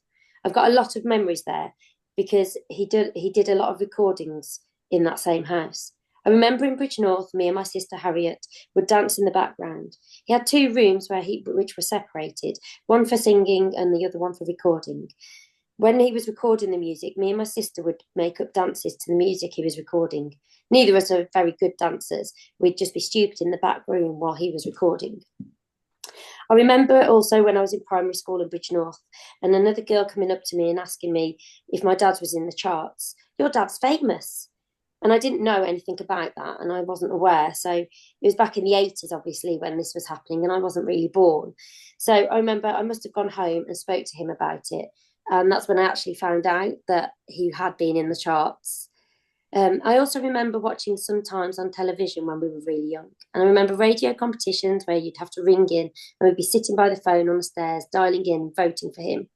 I've got a lot of memories there because he did a lot of recordings in that same house. I remember in Bridgnorth, me and my sister Harriet would dance in the background. He had 2 rooms which were separated, one for singing and the other one for recording. When he was recording the music, me and my sister would make up dances to the music he was recording. Neither of us are very good dancers. We'd just be stupid in the back room while he was recording. I remember also when I was in primary school in Bridgnorth, and another girl coming up to me and asking me if my dad was in the charts. Your dad's famous. And I didn't know anything about that, and I wasn't aware. So it was back in the 80s, obviously, when this was happening, and I wasn't really born. So I remember I must have gone home and spoke to him about it. And that's when I actually found out that he had been in the charts. I also remember watching sometimes on television when we were really young. And I remember radio competitions where you'd have to ring in and we'd be sitting by the phone on the stairs, dialing in, voting for him.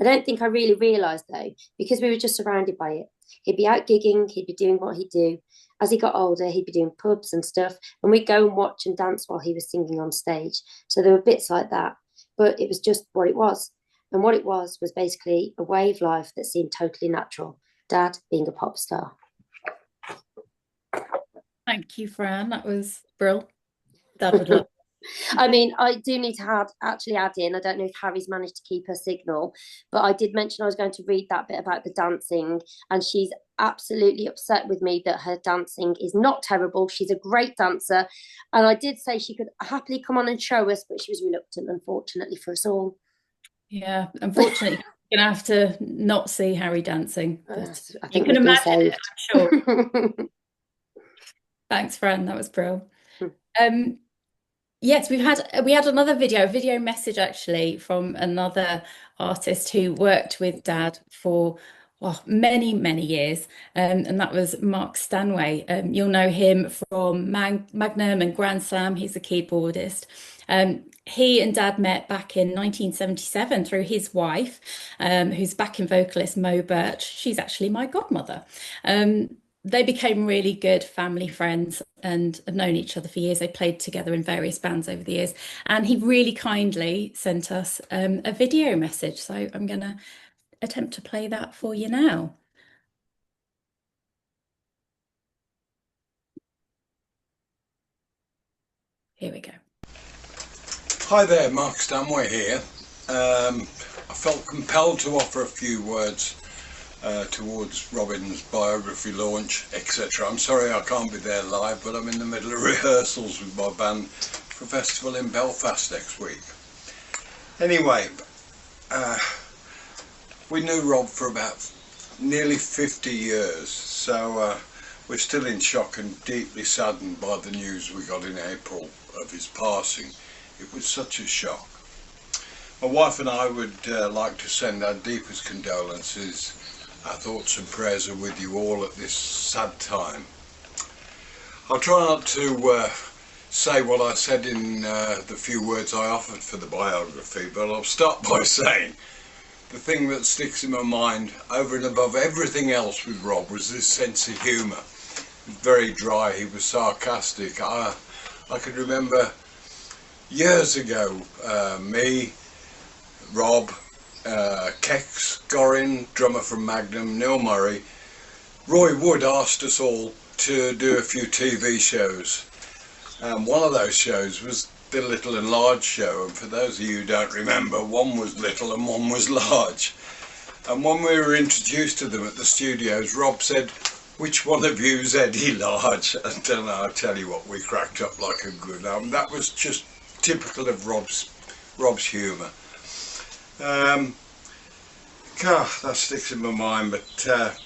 I don't think I really realised, though, because we were just surrounded by it. He'd be out gigging, he'd be doing what he'd do. As he got older, he'd be doing pubs and stuff, and we'd go and watch and dance while he was singing on stage. So there were bits like that, but it was just what it was. And what it was basically a way of life that seemed totally natural. Dad being a pop star. Thank you, Fran. That was brilliant. Dad would love. I mean, I do need to actually add in, I don't know if Harry's managed to keep her signal, but I did mention I was going to read that bit about the dancing, and she's absolutely upset with me that her dancing is not terrible. She's a great dancer, and I did say she could happily come on and show us, but she was reluctant, unfortunately, for us all. Yeah, unfortunately, you're going to have to not see Harry dancing. I think you can we've imagine been it, I'm sure. Thanks, Fran. That was brilliant. Yes, we had another video message actually from another artist who worked with Dad for many years, and that was Mark Stanway. You'll know him from Magnum and Grand Slam. He's a keyboardist. He and Dad met back in 1977 through his wife, who's backing vocalist Mo Birch. She's actually my godmother. They became really good family friends and have known each other for years. They played together in various bands over the years. And he really kindly sent us a video message. So I'm going to attempt to play that for you now. Here we go. Hi there, Mark Stanway here. I felt compelled to offer a few words towards Robin's biography launch, etc. I'm sorry I can't be there live, but I'm in the middle of rehearsals with my band for a festival in Belfast next week. Anyway, we knew Rob for about nearly 50 years, so we're still in shock and deeply saddened by the news we got in April of his passing. It was such a shock. My wife and I would like to send our deepest condolences. Our thoughts and prayers are with you all at this sad time. I'll try not to say what I said in the few words I offered for the biography, but I'll start by saying the thing that sticks in my mind over and above everything else with Rob was his sense of humour. He was very dry, he was sarcastic. I can remember years ago, me, Rob, Kex, Gorin, drummer from Magnum, Neil Murray, Roy Wood asked us all to do a few TV shows. One of those shows was the Little and Large show, and for those of you who don't remember, one was little and one was large. And when we were introduced to them at the studios, Rob said, "Which one of you's Eddie Large?" And I'll tell you what, we cracked up like a good that was just typical of Rob's humour. That sticks in my mind, but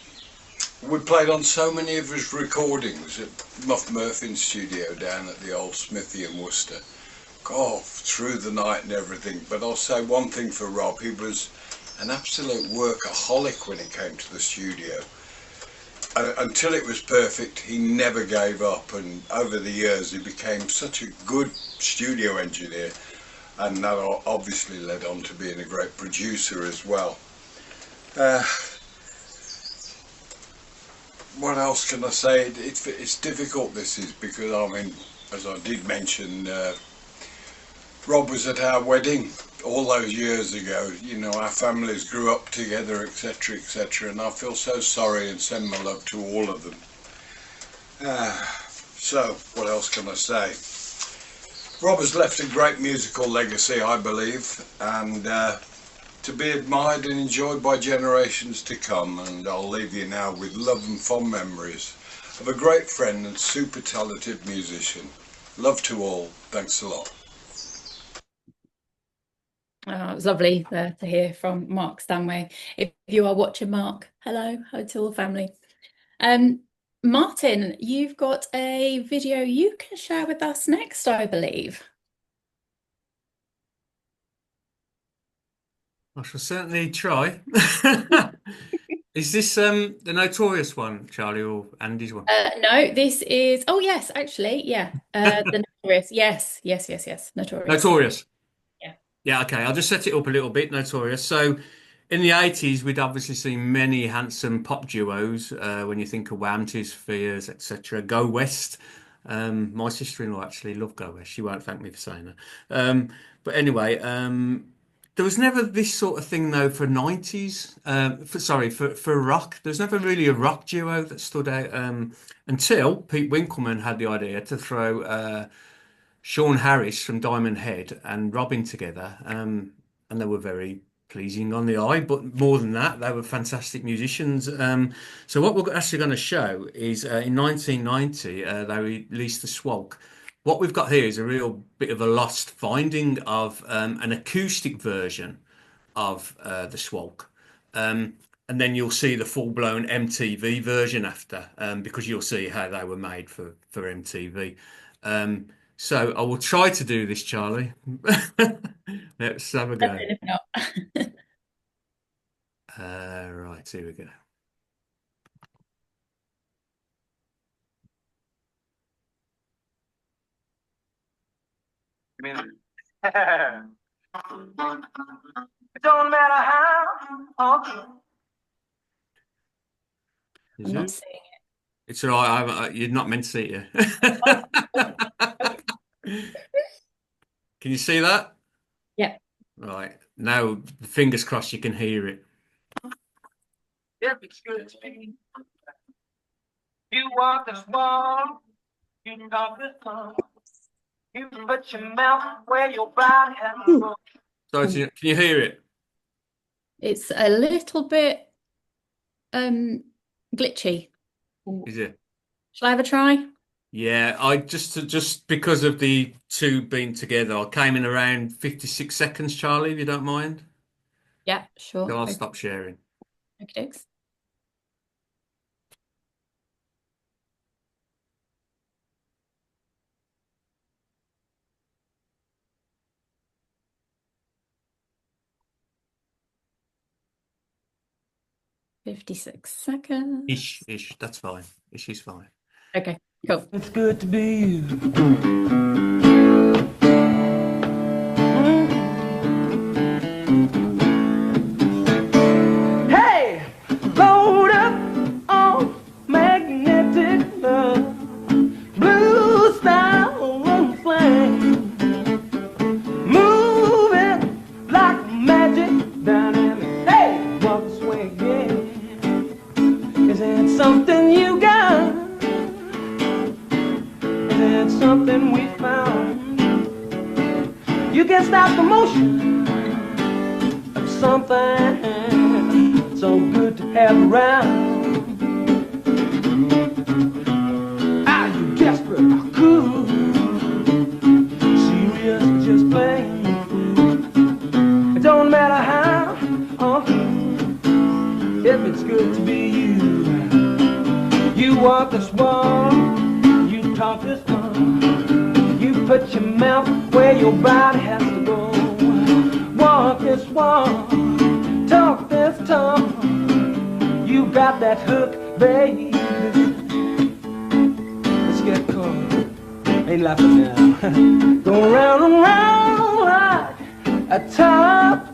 we played on so many of his recordings at Muff Murphy's studio down at the old Smithy in Worcester. Through the night and everything. But I'll say one thing for Rob, he was an absolute workaholic when it came to the studio. Until it was perfect, he never gave up, and over the years he became such a good studio engineer, and that obviously led on to being a great producer as well. What else can I say? It's difficult, this is, because I mean, as I did mention, Rob was at our wedding all those years ago. You know, our families grew up together, etc, etc, and I feel so sorry and send my love to all of them. So what else can I say? Rob has left a great musical legacy, I believe, and to be admired and enjoyed by generations to come. And I'll leave you now with love and fond memories of a great friend and super talented musician. Love to all. Thanks a lot. It was lovely to hear from Mark Stanway. If you are watching, Mark, hello to all the family. Martin, you've got a video you can share with us next, I believe. I shall certainly try. Is this the Notorious one, Charlie, or Andy's one? No, this is, oh yes, actually, yeah. The Notorious. Yes, Notorious. Notorious. Yeah. Yeah, okay. I'll just set it up a little bit, Notorious. So in the 80s, we'd obviously seen many handsome pop duos. When you think of Wham, Tears for Fears, etc. Go West. My sister-in-law actually loved Go West. She won't thank me for saying that. But anyway, there was never this sort of thing though for 90s. For rock. There's never really a rock duo that stood out until Pete Winkleman had the idea to throw Sean Harris from Diamond Head and Robin together, and they were very pleasing on the eye. But more than that, they were fantastic musicians. So what we're actually going to show is in 1990 they released the Swalk. What we've got here is a real bit of a lost finding of an acoustic version of the Swalk. And then you'll see the full-blown MTV version after, because you'll see how they were made for MTV. So I will try to do this, Charlie. Let's have a go. If not. Right, here we go. It don't matter how. I'm not seeing it. It's all right. You're not meant to see it. Can you see that? Yeah. Right. Now, fingers crossed you can hear it. If it's good to me, you walk this wall, you talk this tongue, you put your mouth where your body has to go. So, can you hear it? It's a little bit glitchy. Is it? Shall I have a try? Yeah, I just because of the two being together, I came in around 56 seconds, Charlie, if you don't mind. Yeah, sure. So I'll stop sharing. Okay. "56 seconds." Ish. That's fine. Ish is fine. Okay, cool. It's good to be you. Hey, load up on magnetic love, blue style flame, moving like magic down in the hey, walk sway again. Is it something you got? Is it something we found? You can stop the motion of something so good to have around. Are you desperate or cool? Serious or just plain? It don't matter how or who, if it's good to be you. You walk this walk, you talk this talk, you put your mouth where your body has to go. Walk this walk, talk this talk, you got that hook, baby. Let's get cool, ain't laughing now. Go round and round like a top,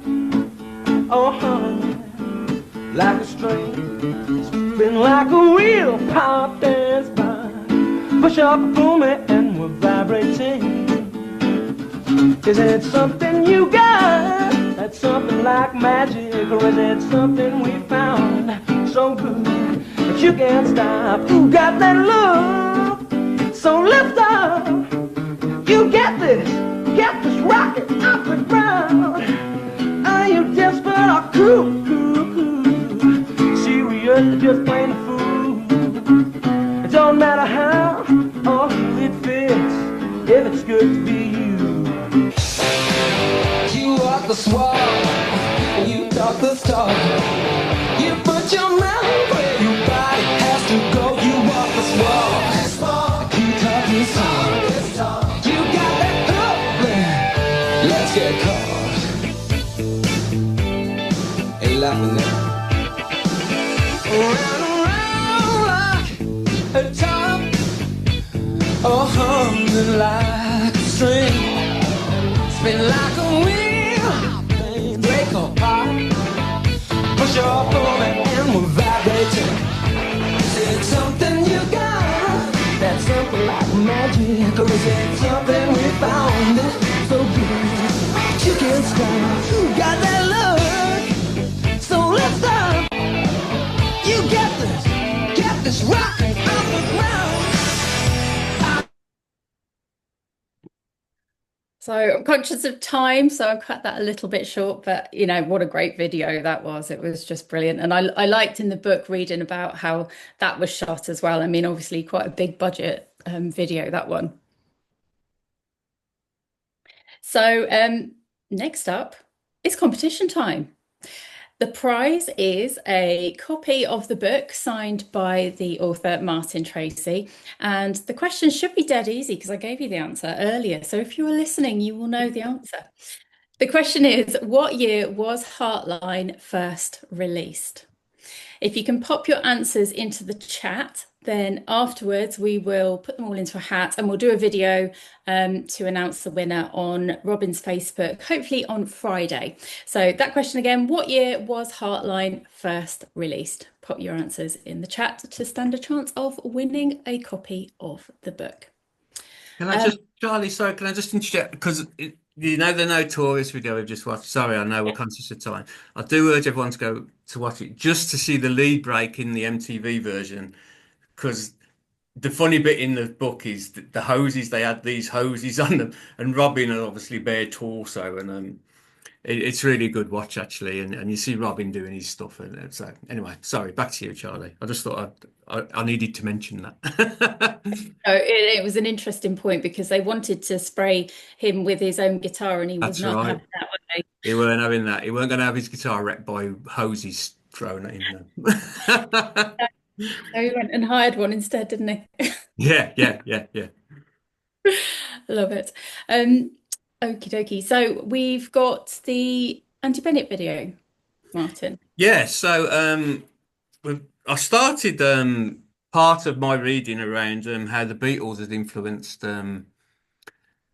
like a string, spin like a wheel, pop dance by, push up, pull me, and we're vibrating. Is it something you got? That's something like magic, or is it something we found so good that you can't stop? Who got that look? So lift up, you get this rocket off the ground. Are you desperate or cool? Serious, just plain a fool. It don't matter how or who it fits, if it's good to be you. You are the the swamp, and you talk the talk. You put your mouth where your body has to go. You walk the swamp, and you talk the talk. You got that hook, let's get caught. Ain't laughing now. Round and round like a top, or humming like a string. Spin like a wheel, break or pop. Push your pull and we're vibrating. It's something you got, that's something like magic. Or is it something we found so good you can't stop? You got that look, so let's stop. You get this rock off the ground. So I'm conscious of time, so I've cut that a little bit short, but you know, what a great video that was. It was just brilliant. And I liked in the book reading about how that was shot as well. I mean, obviously quite a big budget video, that one. So next up is competition time. The prize is a copy of the book signed by the author, Martin Tracey. And the question should be dead easy because I gave you the answer earlier. So if you were listening, you will know the answer. The question is, what year was Heartline first released? If you can pop your answers into the chat, then afterwards we will put them all into a hat and we'll do a video to announce the winner on Robin's Facebook, hopefully on Friday. So that question again, what year was Heartline first released? Pop your answers in the chat to stand a chance of winning a copy of the book. Can I just, Charlie, sorry, can I just interject? Because you know the Notorious video we've just watched. Sorry, I know we're conscious of time. I do urge everyone to go to watch it just to see the lead break in the MTV version. Because the funny bit in the book is the hoses, they had these hoses on them, and Robin had obviously bare torso, and it's really a good watch actually, and you see Robin doing his stuff, and so anyway, sorry, back to you, Charlie. I just thought I needed to mention that. It was an interesting point because they wanted to spray him with his own guitar, and he was not having that, was he? He weren't having that. He weren't going to have his guitar wrecked by hoses thrown at him. So he went and hired one instead, didn't he? Yeah. Love it. Okie dokie. So we've got the Andy Bennett video, Martin. Yeah, so I started part of my reading around how the Beatles had influenced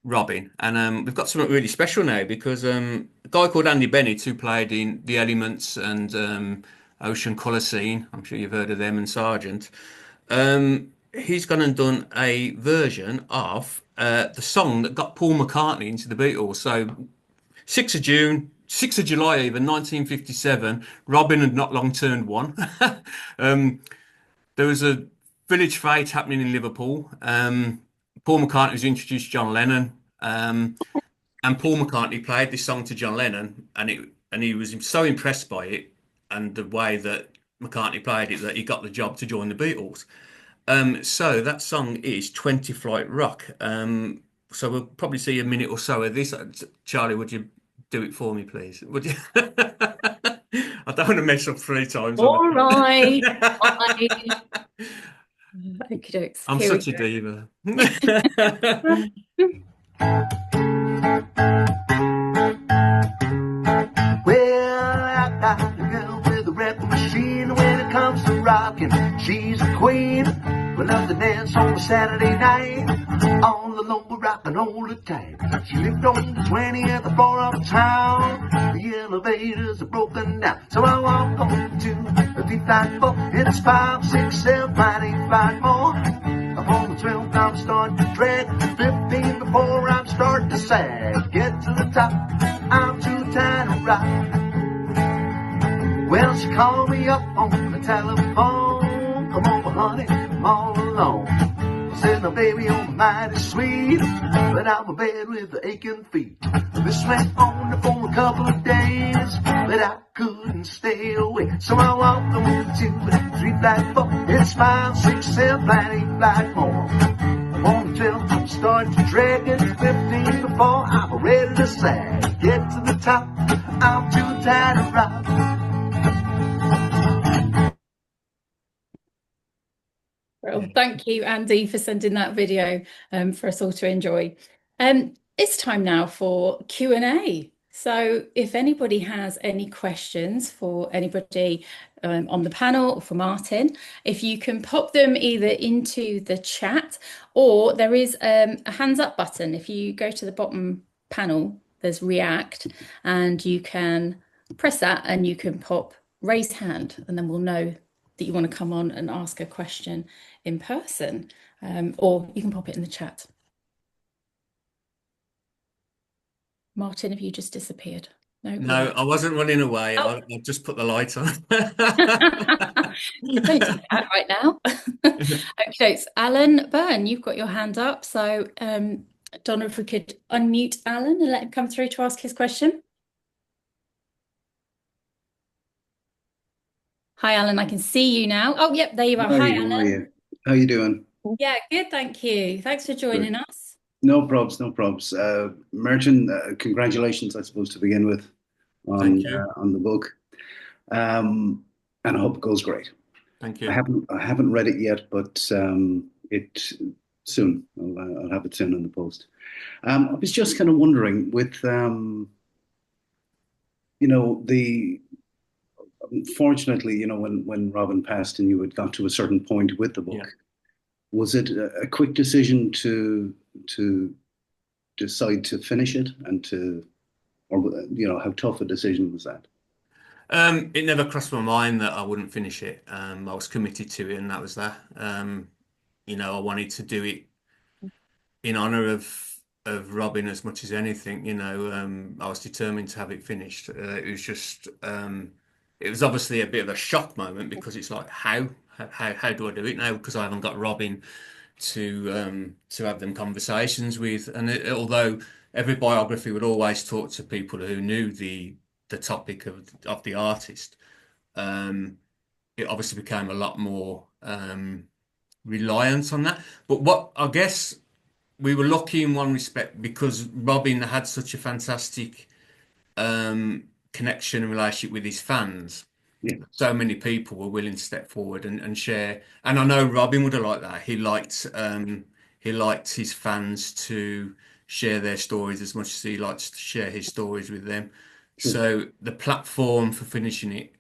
Robin, and we've got something really special now because a guy called Andy Bennett, who played in The Elements and Ocean Colour Scene, I'm sure you've heard of them, and Sargent. He's gone and done a version of the song that got Paul McCartney into the Beatles. So 6th of July even, 1957, Robin had not long turned one. There was a village fete happening in Liverpool. Paul McCartney was introduced to John Lennon, and Paul McCartney played this song to John Lennon, and he was so impressed by it and the way that McCartney played it that he got the job to join the Beatles. So that song is 20 Flight Rock. So we'll probably see a minute or so of this. Charlie, would you do it for me, please? Would you? I don't want to mess up 3 times. All right. I'm such a diva. Machine when it comes to rocking, she's a queen. We love to dance on a Saturday night. All alone we're rocking all the time. She lived on the 20th floor of town. The elevators are broken down, so I walk on to the 354. It's 5, 6, 7, 8, 5 more. Up on the 12th I'm starting to drag. 15 before I'm starting to sag. Get to the top, I'm too tired to rock. Well, she called me up on the telephone. Come over, honey, I'm all alone. I said, now, baby, you're mighty sweet, but I'm in bed with the aching feet. This went on for a couple of days, but I couldn't stay away. So I walked on to 354. It's 5, 6, 7, 8, 5 more. I'm on the 12th, I'm starting to drag it. 15 before I'm ready to sag. Get to the top. I'm too tired to rock. Well, thank you, Andy, for sending that video for us all to enjoy. It's time now for Q&A. So if anybody has any questions for anybody on the panel or for Martin, if you can pop them either into the chat, or there is a hands up button. If you go to the bottom panel, there's React, and you can press that and you can pop raise hand, and then we'll know that you want to come on and ask a question in person, or you can pop it in the chat. Martin, have you just disappeared? No, I wasn't running away. Oh. I just put the light on. Don't do that right now. Okay, so Alan Byrne, you've got your hand up. So, Donna, if we could unmute Alan and let him come through to ask his question. Hi, Alan, I can see you now. Oh, yep, there you are. Hi, How are Alan. you? How you doing? Yeah, good, thank you. Thanks for joining Good. us. No probs, no probs. Merton, congratulations, I suppose, to begin with Thank you. on the book, and I hope it goes great. Thank I you. haven't read it yet, but it soon. I'll have it soon in the post. I was just kind of wondering with the unfortunately, when Robin passed and you had got to a certain point with the book. Yeah. Was it a quick decision to decide to finish it or how tough a decision was that? It never crossed my mind that I wouldn't finish it. I was committed to it, and that was that. I wanted to do it in honor of Robin as much as anything. I was determined to have it finished. It was just, it was obviously a bit of a shock moment because it's like, how do I do it now? Because I haven't got Robin to have them conversations with. And although every biography would always talk to people who knew the topic of the artist, it obviously became a lot more reliant on that. But what I guess we were lucky in one respect because Robin had such a fantastic connection and relationship with his fans. Yeah. So many people were willing to step forward and share. And I know Robin would have liked that. He liked his fans to share their stories as much as he likes to share his stories with them. Sure. So the platform for finishing it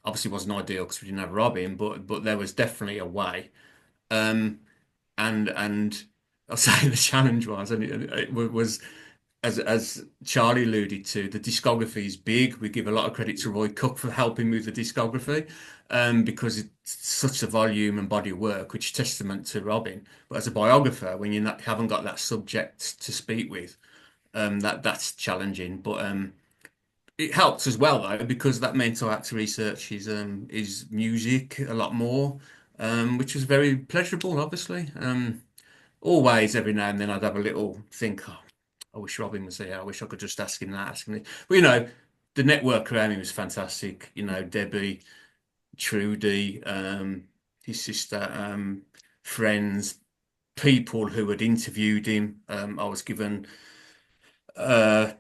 obviously wasn't ideal because we didn't have Robin, but there was definitely a way. And I'll say the challenge was, and it was as Charlie alluded to, the discography is big. We give a lot of credit to Roy Cook for helping with the discography, because it's such a volume and body of work, which is testament to Robin. But as a biographer, when you haven't got that subject to speak with, that's challenging. But it helped as well though, because that meant I had to research his music a lot more, which was very pleasurable, obviously. Always every now and then I'd have a little think, oh, I wish Robin was here. I wish I could just ask him that, ask him this. But the network around him was fantastic. Debbie, Trudy, his sister, friends, people who had interviewed him. I was given a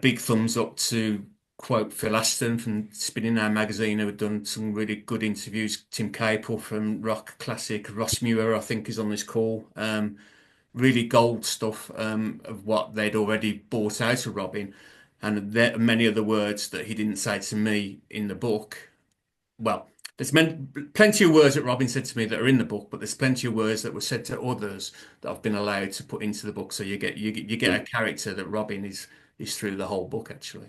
big thumbs up to quote Phil Aston from Spinning Now magazine, who had done some really good interviews. Tim Capel from Rock Classic, Ross Muir, I think, is on this call. Really gold stuff of what they'd already bought out of Robin. And there are many of the words that he didn't say to me in the book. Well, there's plenty of words that Robin said to me that are in the book, but there's plenty of words that were said to others that I've been allowed to put into the book. So you get a character that Robin is through the whole book actually,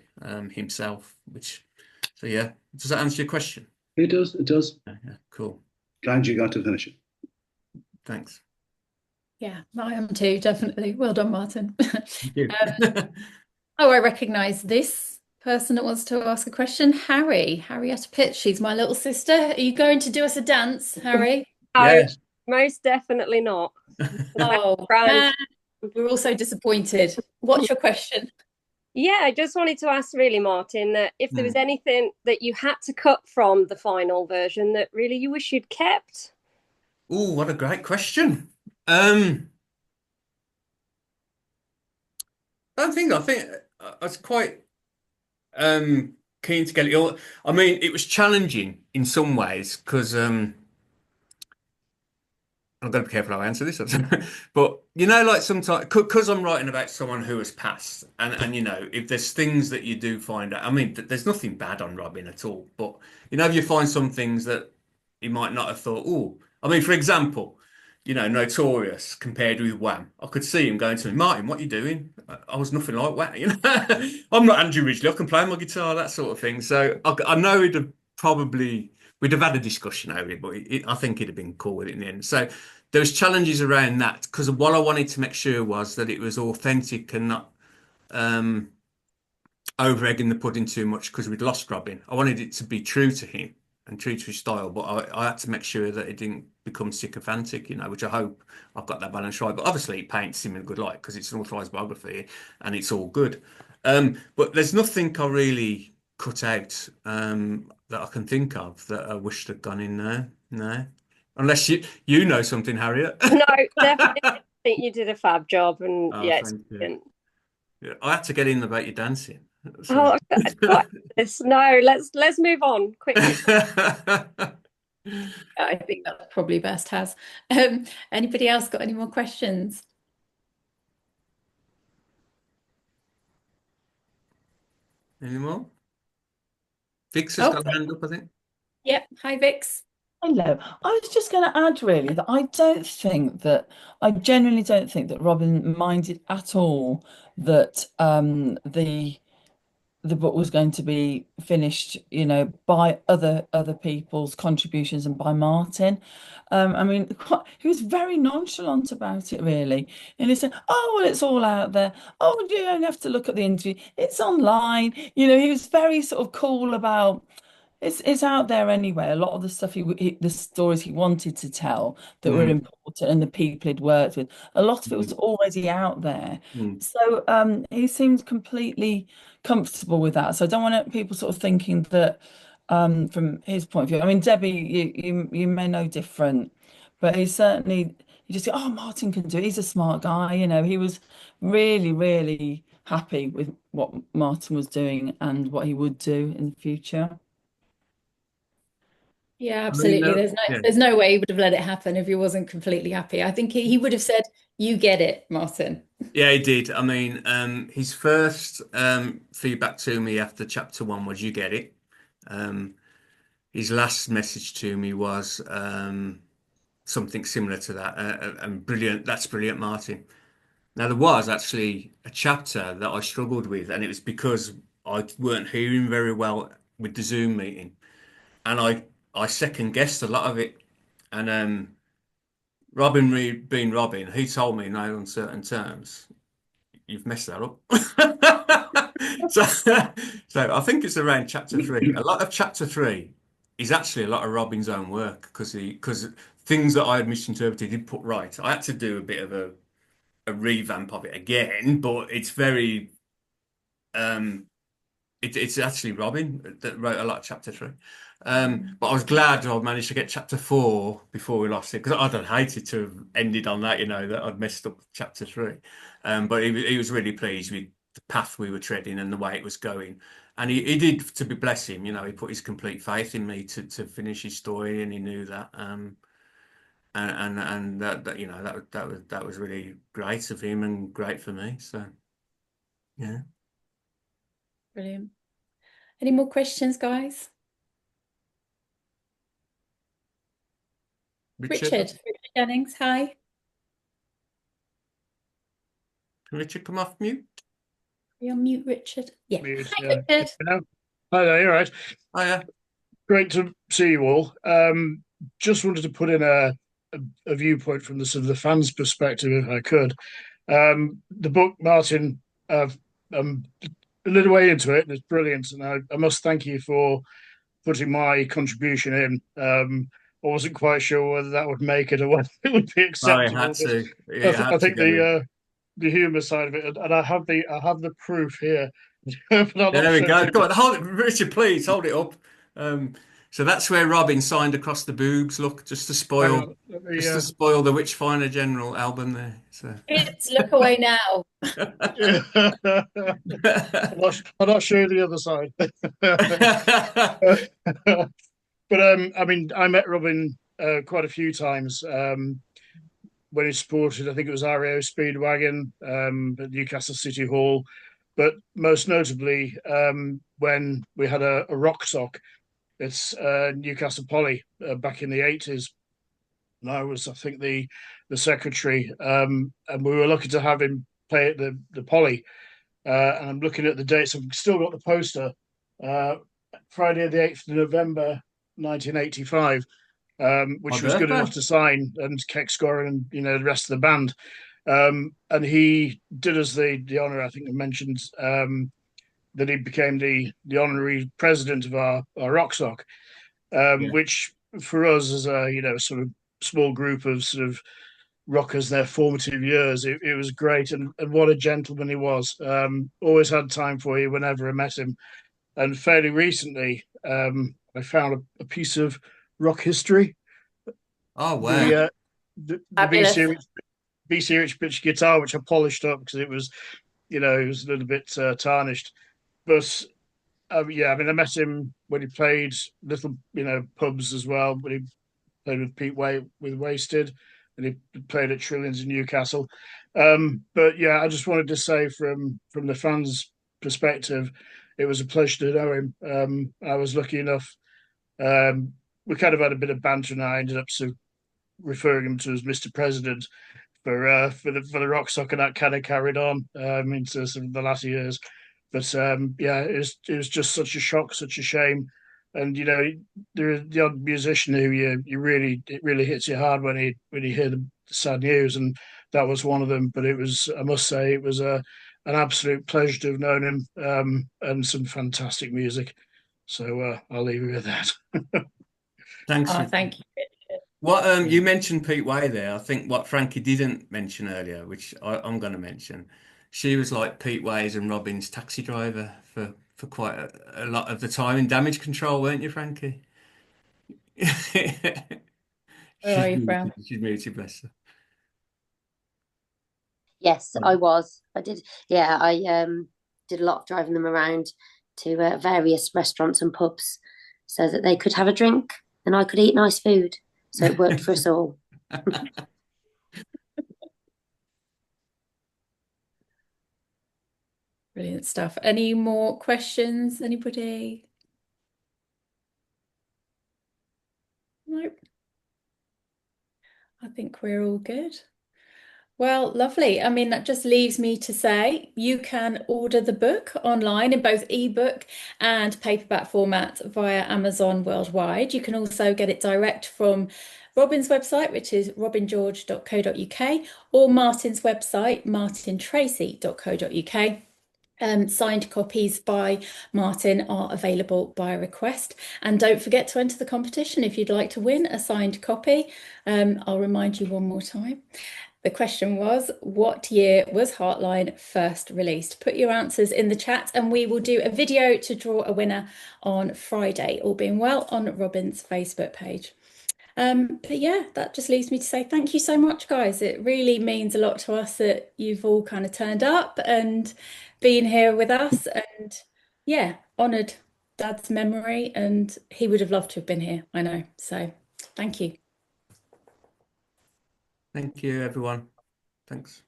himself. So yeah, does that answer your question? It does. It does. Yeah, cool. Glad you got to finish it. Thanks. Yeah, I am too, definitely. Well done, Martin. Thank you. Oh, I recognise this person that wants to ask a question. Harrietta Pitt. She's my little sister. Are you going to do us a dance, Harry? Yes. Most definitely not. Oh, man, we're all so disappointed. What's your question? Yeah, I just wanted to ask really, Martin, that if there was anything that you had to cut from the final version that really you wish you'd kept. Oh, what a great question. I think I was quite keen to get it all. I mean, it was challenging in some ways because I've got to be careful how I answer this. But like sometimes because I'm writing about someone who has passed, and if there's things that you do find out, I mean, there's nothing bad on Robin at all. But if you find some things that you might not have thought, oh, I mean, for example, Notorious compared with Wham, I could see him going to me, Martin, what are you doing? I was nothing like Wham. I'm not Andrew Ridgeley. I can play my guitar, that sort of thing. So I know he'd have probably. We'd have had a discussion over it, but I think he'd have been cool with it in the end. So there was challenges around that because what I wanted to make sure was that it was authentic and not um, over egging the pudding too much because we'd lost Robin. I wanted it to be true to him and true to his style, but I had to make sure that it didn't become sycophantic, which I hope I've got that balance right. But obviously, it paints him in a good light because it's an authorised biography and it's all good. But there's nothing I really cut out that I can think of that I wish had gone in there. No, unless you know something, Harriet. No, definitely. I think you did a fab job, and Oh, yeah, it's thank you. brilliant. Yeah, I had to get in about your dancing. Oh, no, let's move on quickly. I think that's probably best, Has. Anybody else got any more questions? Any more? Vix has got a hand up, I think. Yep. Hi, Vix. Hello. I was just going to add really that I genuinely don't think that Robin minded at all that the book was going to be finished, by other people's contributions and by Martin. I mean, he was very nonchalant about it, really. And he said, "Oh, well, it's all out there. Oh, you don't have to look at the interview. It's online." He was very sort of cool about. It's out there anyway. A lot of the stuff the stories he wanted to tell that were important and the people he'd worked with, a lot of it was already out there. So he seemed completely comfortable with that. So I don't want people sort of thinking that from his point of view. I mean, Debbie, you may know different, but he certainly you just go, oh, Martin can do it. He's a smart guy. He was really, really happy with what Martin was doing and what he would do in the future. Yeah, I mean, absolutely. There's no way he would have let it happen if he wasn't completely happy. I think he would have said, "You get it, Martin." Yeah, he did. I mean, his first feedback to me after chapter 1 was, "You get it." His last message to me was something similar to that, and brilliant. That's brilliant, Martin. Now, there was actually a chapter that I struggled with, and it was because I weren't hearing very well with the Zoom meeting, and I second guessed a lot of it, and Robin Reed being Robin, he told me in no uncertain terms, "You've messed that up." So, so I think it's around chapter 3. A lot of chapter 3 is actually a lot of Robin's own work because things that I had misinterpreted, he'd put right. I had to do a bit of a revamp of it again, but it's very it's actually Robin that wrote a lot of chapter 3. But I was glad I managed to get chapter 4 before we lost it because I'd have hated to have ended on that, that I'd messed up chapter 3. But he was really pleased with the path we were treading and the way it was going. And he did, to be bless him, he put his complete faith in me to finish his story, and he knew that. And that was really great of him and great for me. So yeah. Brilliant. Any more questions, guys? Richard Jennings, hi. Can Richard come off mute? You're on mute, Richard. Yeah. Mute, Hi, Richard. Hi there, you're right. Hiya. Great to see you all. Just wanted to put in a viewpoint from the sort of the fans' perspective, if I could. The book, Martin, I'm a little way into it, and it's brilliant. And I must thank you for putting my contribution in. I wasn't quite sure whether that would make it or whether it would be acceptable. I had to. I think the humour side of it, and I have the proof here. There we go. Go on, hold it, Richard. Please hold it up. So that's where Robin signed across the boobs. Look, just to Hang spoil, on, let me, just to spoil the Witchfinder General album there. So. Kids, look away now. I'm not sure the other side. But I mean, I met Robin quite a few times when he supported. I think it was RAO Speedwagon at Newcastle City Hall, but most notably when we had a rock sock at Newcastle Poly back in the 80s. And I was, I think, the secretary, and we were lucky to have him play at the Poly. And I'm looking at the dates. I've still got the poster. Uh, Friday the 8th of November, 1985, My which was good enough birthday. to sign, and Keck Scorer and the rest of the band. And he did us the honour. I think I mentioned that he became the honorary president of our rock sock, Yeah. which for us as a sort of small group of sort of rockers their formative years, it was great, and what a gentleman he was. Always had time for you whenever I met him. And fairly recently, I found a piece of rock history. Oh wow. The Fabulous. BC Rich Bitch guitar, which I polished up because it was it was a little bit tarnished. But yeah, I mean, I met him when he played little pubs as well. When he played with Pete with Wasted, and he played at Trillions in Newcastle. But yeah, I just wanted to say from the fans' perspective, it was a pleasure to know him. I was lucky enough. We kind of had a bit of banter, and I ended up referring him to as Mr. President for the rock sock, and that kind of carried on into sort of the latter years. But yeah, it was just such a shock, such a shame. And there's the odd musician who you really it really hits you hard when you hear the sad news, and that was one of them. But it was, I must say, it was an absolute pleasure to have known him, and some fantastic music. So I'll leave you with that. Thanks Oh, for thank you, Richard. what you mentioned Pete Way there. I think what Frankie didn't mention earlier, which I'm going to mention, she was like Pete Way's and Robin's taxi driver for quite a lot of the time in Damage Control, weren't you, Frankie? Where are you, Fran? She's muted, bless her. Yes, I was. I did. Yeah, I did a lot of driving them around to various restaurants and pubs so that they could have a drink and I could eat nice food. So it worked for us all. Brilliant stuff. Any more questions? Anybody? Nope. I think we're all good. Well, lovely. I mean, that just leaves me to say you can order the book online in both ebook and paperback format via Amazon worldwide. You can also get it direct from Robin's website, which is robingeorge.co.uk, or Martin's website, martintracey.co.uk. Signed copies by Martin are available by request. And don't forget to enter the competition if you'd like to win a signed copy. I'll remind you one more time. The question was, what year was Heartline first released? Put your answers in the chat and we will do a video to draw a winner on Friday, all being well, on Robin's Facebook page. But yeah, that just leaves me to say thank you so much, guys. It really means a lot to us that you've all kind of turned up and been here with us, and yeah, honoured Dad's memory, and he would have loved to have been here, I know. So thank you. Thank you, everyone. Thanks.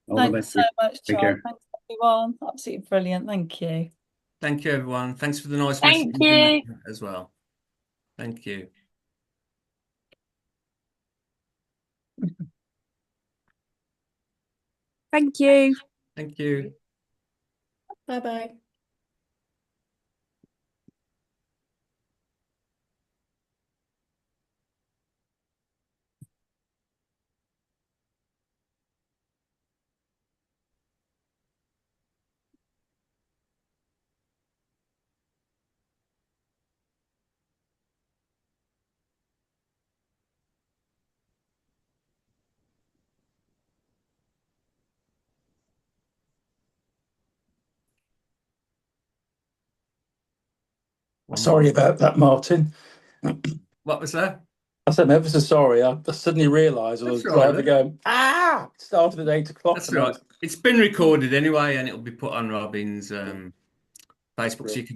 All the Thanks best. so much, Take John. care. Thanks, everyone. Absolutely brilliant. Thank you. Thank you, everyone. Thanks for the nice Thank messages you. as well. Thank you. Thank you. Thank you. Bye bye. Sorry about that, Martin. What was that? I said, I'm ever so sorry. I suddenly realised I was That's right, driving going, it started at 8 o'clock. That's right. It's been recorded anyway, and it'll be put on Robin's Facebook, so you can